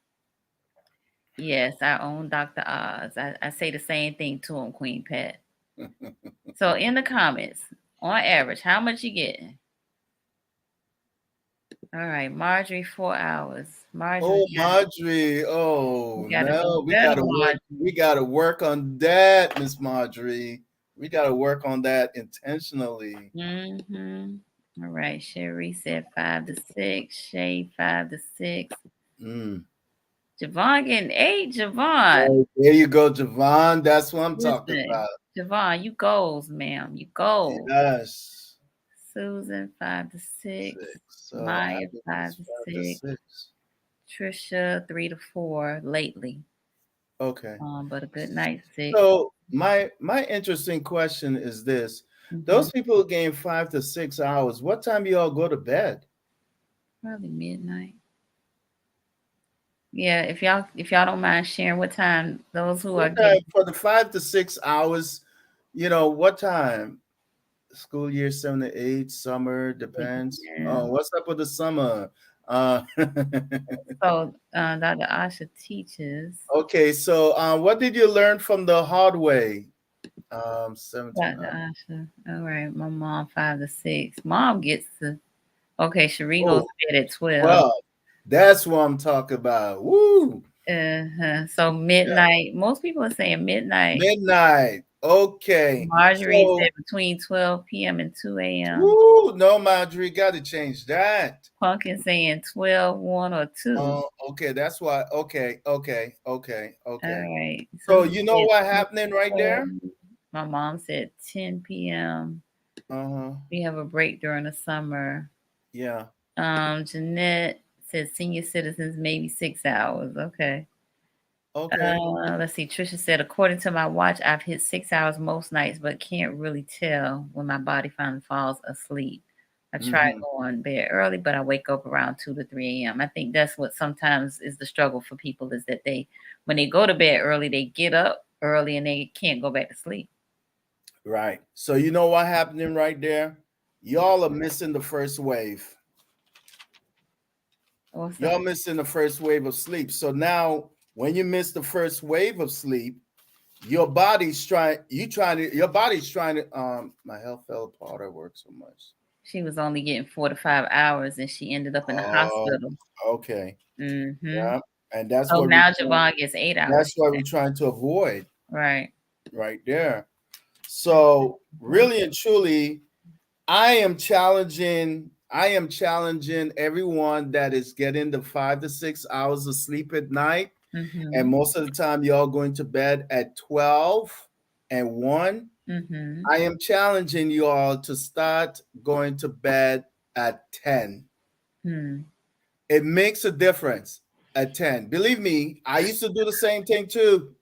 Yes, our own Dr. Oz. I say the same thing to him, Queen Pet. So in the comments, on average, how much you getting? All right, Marjorie, 4 hours. Marjorie, Oh, Marjorie. Oh, you gotta no, do we better, gotta work. Marjorie. We gotta work on that, Miss Marjorie. We gotta work on that intentionally. Mm-hmm. All right, Sherry said 5 to 6. Shay, 5 to 6. Mm. Javon getting 8. Javon. Oh, there you go, Javon. That's what I'm talking Listen, about. Javon, you goals, ma'am. You goals. Yes. Susan, 5 to 6. 6. So Maya, happiness 5 to 5 to 6. 6. Trisha, 3 to 4 lately. Okay. But a good night, 6. So my interesting question is this: Mm-hmm. those people who gain 5 to 6 hours, what time do y'all go to bed? Probably midnight. Yeah, if y'all don't mind sharing what time those who are What time getting for the 5 to 6 hours? You know what time? School year 7 to 8, summer depends. Oh, what's up with the summer? Uh, so Dr. Asha teaches. okay, so what did you learn from the hard way? 7 to 9. Dr. Asha. All right, my mom 5 to 6. Mom gets to okay, Cherie goes Oh, to bed at 12. well, that's what I'm talking about. Woo! So midnight. Most people are saying midnight. Midnight. Okay. Marjorie So, said between 12 p.m. and 2 a.m. woo, no, Marjorie, got to change that. Pumpkin saying 12, 1, or 2. Oh, okay. That's why. Okay. All right. So, Susan you know said what happening right 12. there? My mom said 10 p.m. Uh-huh. We have a break during the summer. Yeah. Jeanette said senior citizens maybe 6 hours. Okay. Okay. Let's see. Trisha said, according to my watch, I've hit 6 hours most nights, but can't really tell when my body finally falls asleep. I try going to bed early, but I wake up around 2 to 3 a.m. I think that's what sometimes is the struggle for people is that when they go to bed early, they get up early and they can't go back to sleep. Right. So, you know what happening right there? Y'all are missing the first wave. Y'all missing the first wave of sleep. So now when you miss the first wave of sleep, your body's trying to my health fell apart at work so much. She was only getting 4 to 5 hours and she ended up in the hospital. Okay. Mm-hmm. Yeah. And that's so what now Javon gets 8 hours. That's what we're trying to avoid. Right. Right there. So really and truly, I am challenging everyone that is getting the 5 to 6 hours of sleep at night. And most of the time, y'all going to bed at 12 and 1. I am challenging you all to start going to bed at 10. It makes a difference at 10. Believe me, I used to do the same thing too.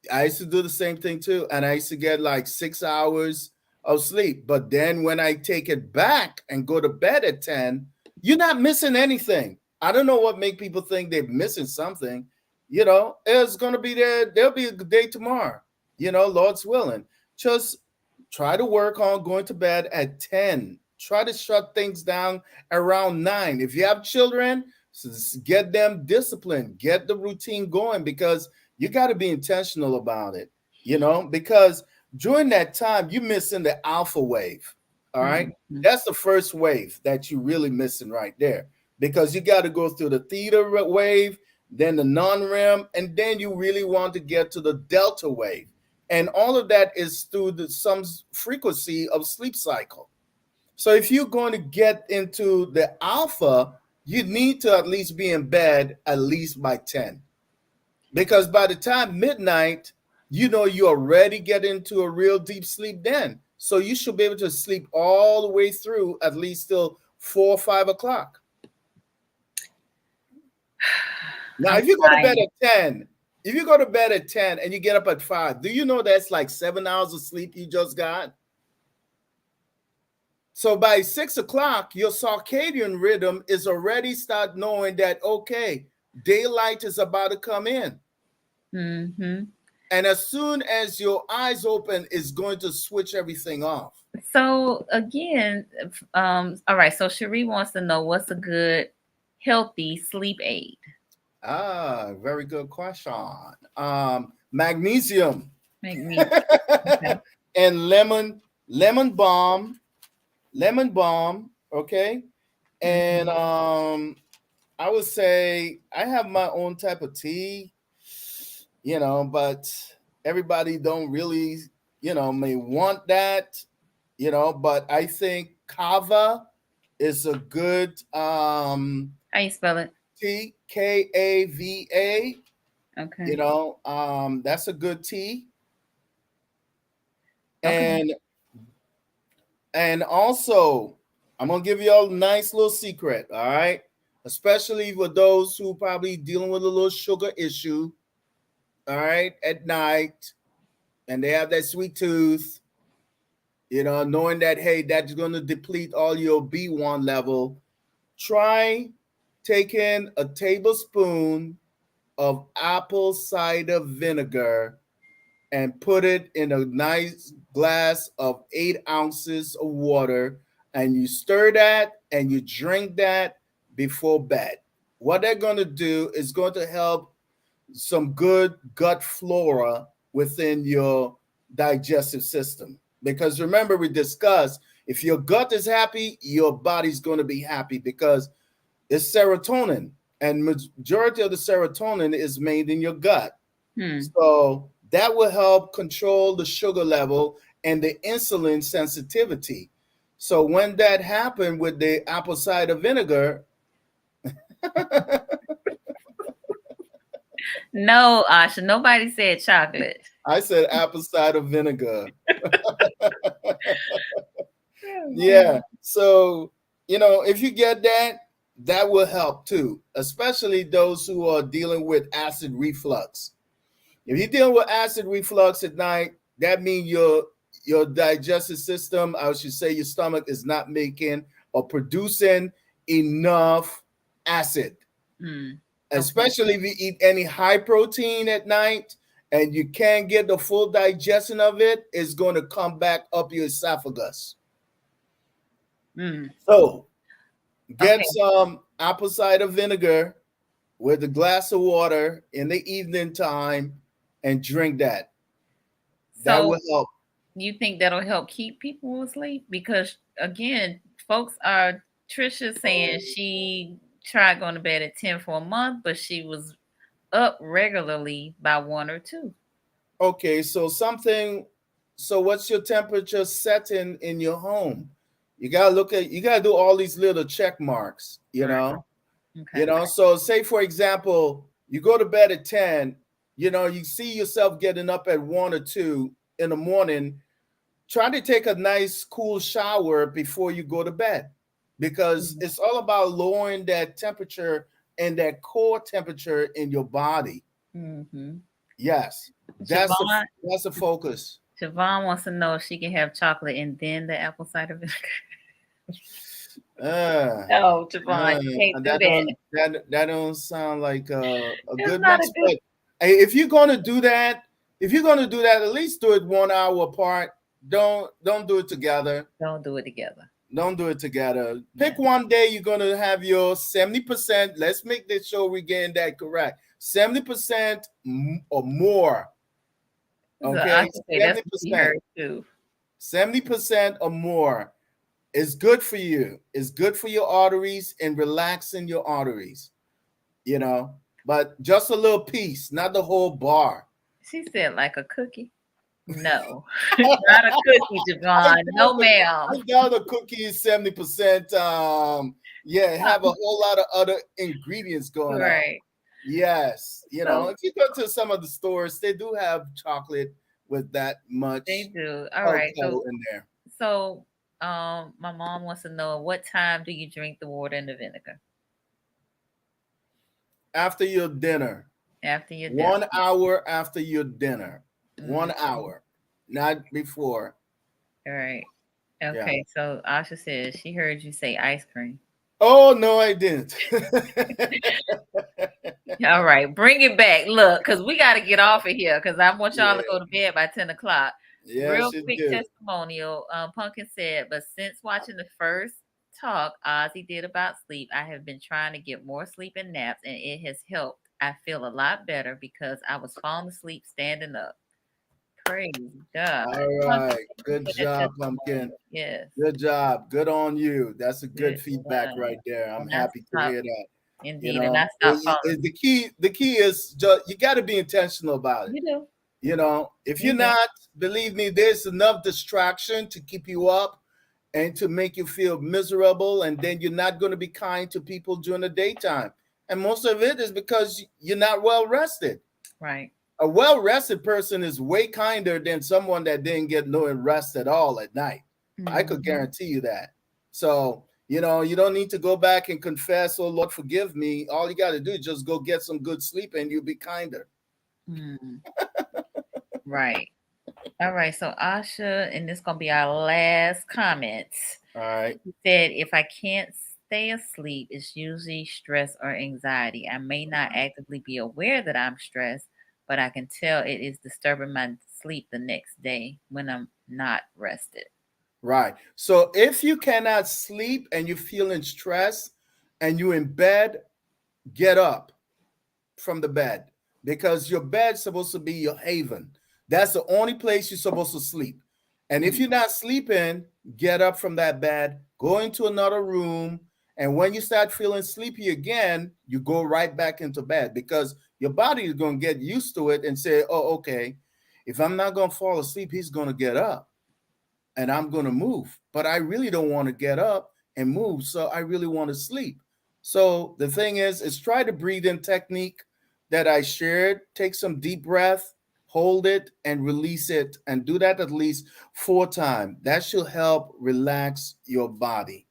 And I used to get like 6 hours of sleep. But then when I take it back and go to bed at 10, you're not missing anything. I don't know what make people think they're missing something. You know, it's going to be there. There'll be a good day tomorrow, you know, Lord's willing. Just try to work on going to bed at 10. Try to shut things down around 9. If you have children, get them disciplined, get the routine going, because you got to be intentional about it, you know, because during that time, you're missing the alpha wave. All right. That's the first wave that you're really missing right there, because you got to go through the theta wave, then the non-REM, and then you really want to get to the delta wave. And all of that is through some frequency of sleep cycle. So if you're going to get into the alpha, you need to at least be in bed at least by 10. Because by the time midnight, you know, you already get into a real deep sleep then. So you should be able to sleep all the way through at least till 4 or 5 o'clock. Now, if you go to bed at 10, and you get up at 5, do you know that's like 7 hours of sleep you just got? So by 6 o'clock, your circadian rhythm is already start knowing that, okay, daylight is about to come in. And as soon as your eyes open, it's going to switch everything off. So again, all right. So Cherie wants to know what's a good, healthy sleep aid. Very good question. Magnesium Magnesium. Okay. and lemon balm. Okay, and Mhm. I would say I have my own type of tea, but everybody don't really, may want that, but I think kava is a good How you spell it? tea, Kava. Okay. That's a good tea. Okay. And also I'm gonna give you all a nice little secret, all right? Especially with those who probably dealing with a little sugar issue, all right, at night, and they have that sweet tooth, knowing that hey, that's gonna deplete all your B1 level. Try taking a tablespoon of apple cider vinegar and put it in a nice glass of 8 ounces of water, and you stir that and you drink that before bed. What they're going to do is going to help some good gut flora within your digestive system. Because remember, we discussed if your gut is happy, your body's going to be happy because it's serotonin, and majority of the serotonin is made in your gut. Hmm. So that will help control the sugar level and the insulin sensitivity. So when that happened with the apple cider vinegar, No, Asha. Nobody said chocolate. I said apple cider vinegar. Yeah. So, if you get that, that will help too, especially those who are dealing with acid reflux. If you're dealing with acid reflux at night, that means your digestive system, I should say your stomach, is not making or producing enough acid. Hmm. Okay. Especially if you eat any high protein at night and you can't get the full digestion of it, it's going to come back up your esophagus. Hmm. So get Okay. some apple cider vinegar with a glass of water in the evening time and drink that. That So will help. you think that'll help keep people asleep? Because again, folks are Trisha saying she tried going to bed at 10 for a month, but she was up regularly by 1 or 2. Okay, so what's your temperature setting in your home? You gotta do all these little check marks, Right. Okay. So say for example, you go to bed at 10, you see yourself getting up at 1 or 2 in the morning. Try to take a nice cool shower before you go to bed because Mhm. it's all about lowering that temperature and that core temperature in your body. Mm-hmm. Yes, Siobhan, that's the focus. Siobhan wants to know if she can have chocolate and then the apple cider vinegar. Uh, No, Siobhan, you can't do that. that don't sound like a It's good not a mix. good. But hey, if you're gonna do that, at least do it 1 hour apart. Don't do it together. Don't do it together. Don't do it together. Pick Yeah. one day you're gonna have your 70%. Let's make this sure we're getting that correct. 70% or more. So I Okay, should say that's seventy what she percent, heard too. 70% or more is good for you. It's good for your arteries and relaxing your arteries. You know, but just a little piece, not the whole bar. She said like a cookie. No, not a cookie, I Javon. No, ma'am. doubt the cookie is 70%. Yeah, have a whole lot of other ingredients going on. Right. Yes, So if you go to some of the stores, they do have chocolate with that they much do. All right. cocoa in there. So my mom wants to know what time do you drink the water and the vinegar After your dinner, after you're done? 1 hour after your dinner, Mhm. 1 hour, not before. All right. Yeah. Okay. So Asha says she heard you say ice cream. Oh no, I didn't. All right, bring it back. Look, because we got to get off of here because I want y'all to go to bed by 10 o'clock. Real Yes, you quick do. testimonial. Pumpkin said, but since watching the first talk Ozzie did about sleep, I have been trying to get more sleep and naps, and it has helped. I feel a lot better because I was falling asleep standing up. Praise God. All Pumpkin, right. thank you Good for that job, Pumpkin. testimonial. Yes. Good job. Good on you. That's a good Good feedback job. right there. I'm And I happy to stopped, hear that. You indeed, and know, I stopped falling the asleep. key is just, you got to be intentional about it. You do. You know, if You you're do. not, believe me, there's enough distraction to keep you up and to make you feel miserable, and then you're not going to be kind to people during the daytime. And most of it is because you're not well rested. Right. A well rested person is way kinder than someone that didn't get no rest at all at night. I could Mhm. guarantee you that. So, you know, you don't need to go back and confess, oh, Lord, forgive me. All you got to do is just go get some good sleep and you'll be kinder. Mm. Right. All right. So Asha, and this gonna be our last comments. All right. He said, if I can't stay asleep, it's usually stress or anxiety. I may not actively be aware that I'm stressed, but I can tell it is disturbing my sleep the next day when I'm not rested. Right. So if you cannot sleep and you're feeling stressed and you're in bed, get up from the bed, because your bed's supposed to be your haven. That's the only place you're supposed to sleep. And if Mm. you're not sleeping, get up from that bed, go into another room. And when you start feeling sleepy again, you go right back into bed, because your body is going to get used to it and say, oh, okay, if I'm not going to fall asleep, he's going to get up and I'm going to move. But I really don't want to get up and move. So I really want to sleep. So the thing is try to breathe in technique that I shared. Take some deep breath, hold it and release it, and do that at least 4 times. That should help relax your body.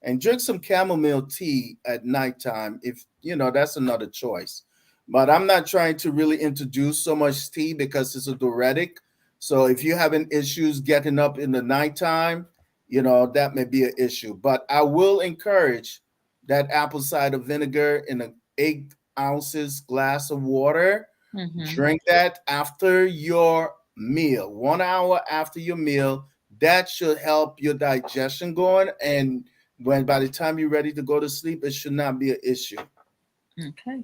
And drink some chamomile tea at nighttime if you know that's another choice. But I'm not trying to really introduce so much tea because it's a diuretic. So if you're having issues getting up in the nighttime, you know, that may be an issue. But I will encourage that apple cider vinegar in an 8 ounces glass of water. Mm-hmm. Drink that after your meal, 1 hour after your meal. That should help your digestion going. And when by the time you're ready to go to sleep, it should not be an issue. Okay.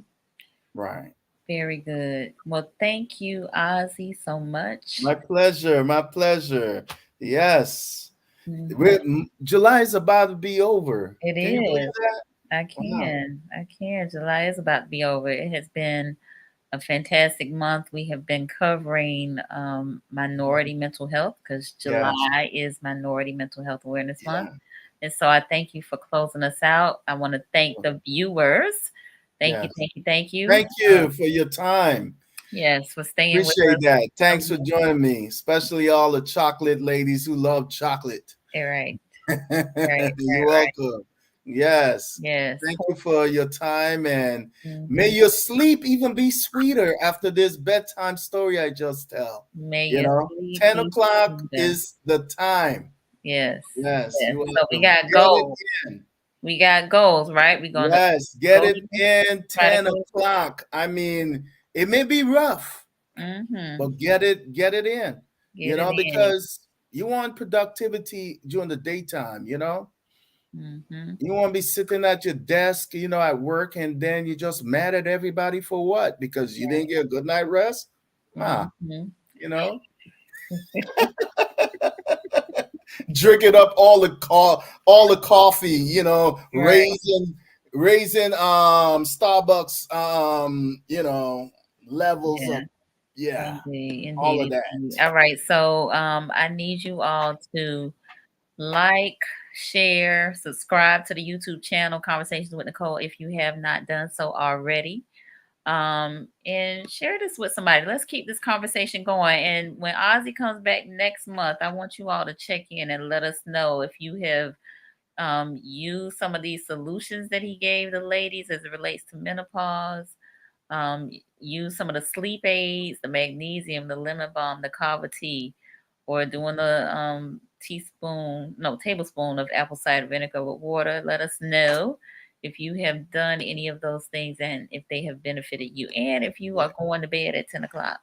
Right. Very good. Well, thank you, Ozzie, so much. My pleasure. My pleasure. Yes. Mhm. July is about to be over. It Can you believe is. that? I Wow. can. I can. July is about to be over. It has been a fantastic month. We have been covering minority mental health because Yes. July is Minority Mental Health Awareness Month. Yeah. And so I thank you for closing us out. I want to thank the viewers. Thank you, Yes. thank you, thank you. Thank you for your time. Yes, for staying with Appreciate us. that. Thanks for joining me, especially all the chocolate ladies who love chocolate. All right, right, You're right. welcome. Yes. Yes. Thank you for your time, and may Mhm. your sleep even be sweeter after this bedtime story I just tell. May You your know, sleep 10 be o'clock sweeter. is the time. Yes. Yes, Yes. you're So we welcome. got Get it goals. in. We got goals, right? We're gonna Yes, get go it to in try to 10 go. o'clock. I mean, it may be rough, Mm-hmm. but get it in, you Get it know, in. because you want productivity during the daytime, you know. Mm-hmm. You want to be sitting at your desk, you know, at work, and then you're just mad at everybody for what? Because you didn't get a good night rest? Ah, Mm-hmm. you know, drinking up all the coffee, you know, Right. raising Starbucks you know, levels Yeah. of, yeah, Indeed. all of Indeed. that. Indeed. All right. So I need you all to like, share, subscribe to the YouTube channel Conversations with Nicole if you have not done so already. And share this with somebody. Let's keep this conversation going. And when Ozzie comes back next month, I want you all to check in and let us know if you have used some of these solutions that he gave the ladies as it relates to menopause. Use some of the sleep aids, the magnesium, the lemon balm, the kava tea, or doing the tablespoon of apple cider vinegar with water. Let us know. if you have done any of those things and if they have benefited you, and if you are going to bed at 10 o'clock.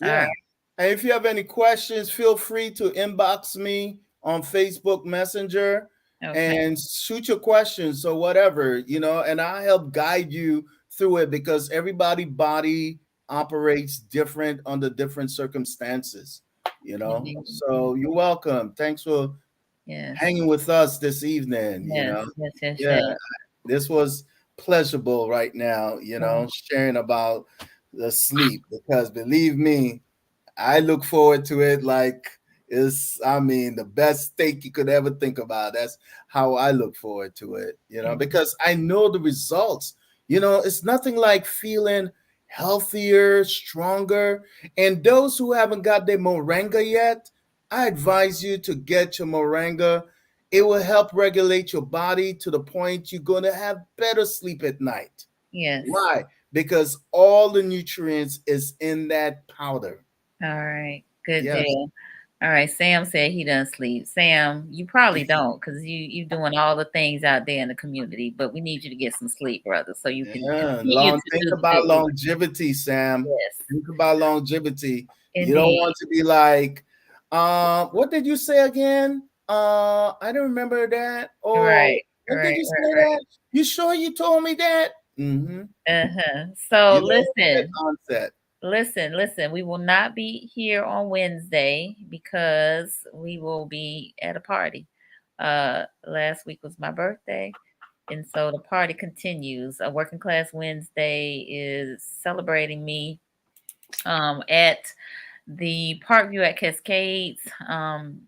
All Yeah. right. And if you have any questions, feel free to inbox me on Facebook Messenger Okay. and shoot your questions or whatever, and I'll help guide you through it because everybody body operates different under different circumstances, Indeed. So you're welcome. Thanks for Yes. hanging with us this evening, Yes. Yes. Yes. Yeah, Yes. this was pleasurable right now, sharing about the sleep because believe me, I look forward to it like the best steak you could ever think about. That's how I look forward to it, because I know the results. It's nothing like feeling healthier, stronger. And those who haven't got their moringa yet, I advise you to get your moringa. It will help regulate your body to the point you're going to have better sleep at night. Yes. Why? Because all the nutrients is in that powder. All right. Good Yes. deal. All right. Sam said he doesn't sleep. Sam, you probably don't because you doing all the things out there in the community, but we need you to get some sleep, brother, so you can continue to Think do about good. longevity, Sam. Yes. Think about longevity. You don't Indeed. want to be like, what did you say again? I don't remember that. Oh, Right. what did you say Right. that? You sure you told me that? Mm-hmm. So You know, that listen. onset. Listen. We will not be here on Wednesday because we will be at a party. Last week was my birthday, and so the party continues. A Working Class Wednesday is celebrating me at the Parkview at Cascades,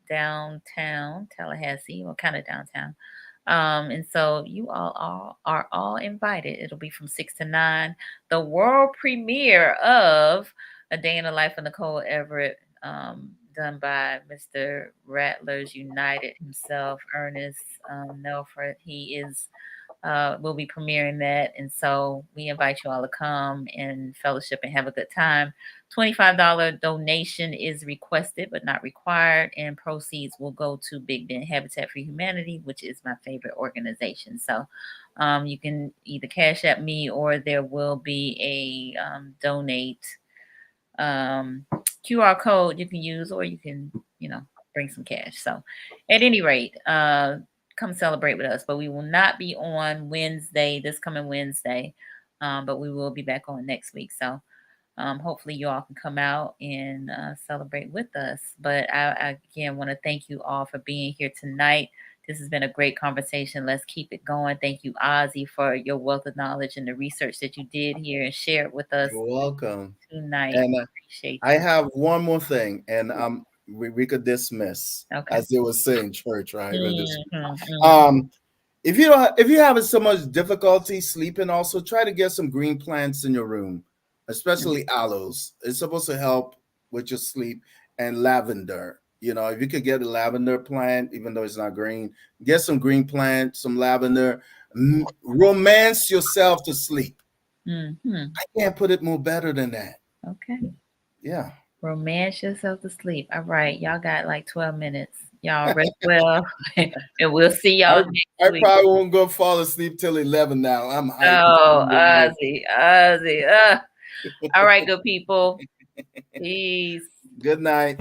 downtown Tallahassee, or kind of downtown. And so you all are all invited. It'll be from 6 to 9. The world premiere of A Day in the Life of Nicole Everett, done by Mr. Rattlers United himself, Ernest Nelford. He is will be premiering that. And so we invite you all to come and fellowship and have a good time. $25 donation is requested but not required, and proceeds will go to Big Bend Habitat for Humanity, which is my favorite organization. So you can either cash at me or there will be a donate QR code you can use, or you can, bring some cash. So at any rate, come celebrate with us. But we will not be on Wednesday, this coming Wednesday, but we will be back on next week. So hopefully you all can come out and celebrate with us. But I again want to thank you all for being here tonight. This has been a great conversation. Let's keep it going. Thank you, Ozzie, for your wealth of knowledge and the research that you did here and shared with us You're welcome. tonight. And Appreciate I you. have one more thing, and we could dismiss, Okay. as they would say in church, right? Mhm. If you're having so much difficulty sleeping, also try to get some green plants in your room, especially aloes. It's supposed to help with your sleep, and lavender. If you could get a lavender plant, even though it's not green, get some green plant, some lavender. Romance yourself to sleep. Mhm. I can't put it more better than that. Okay. Yeah. Romance yourself to sleep. All right. Y'all got like 12 minutes. Y'all rest well. And we'll see y'all next I week. probably won't go fall asleep till 11 now. I'm hyped. Oh, Ozzie. All right, good people. Peace. Good night.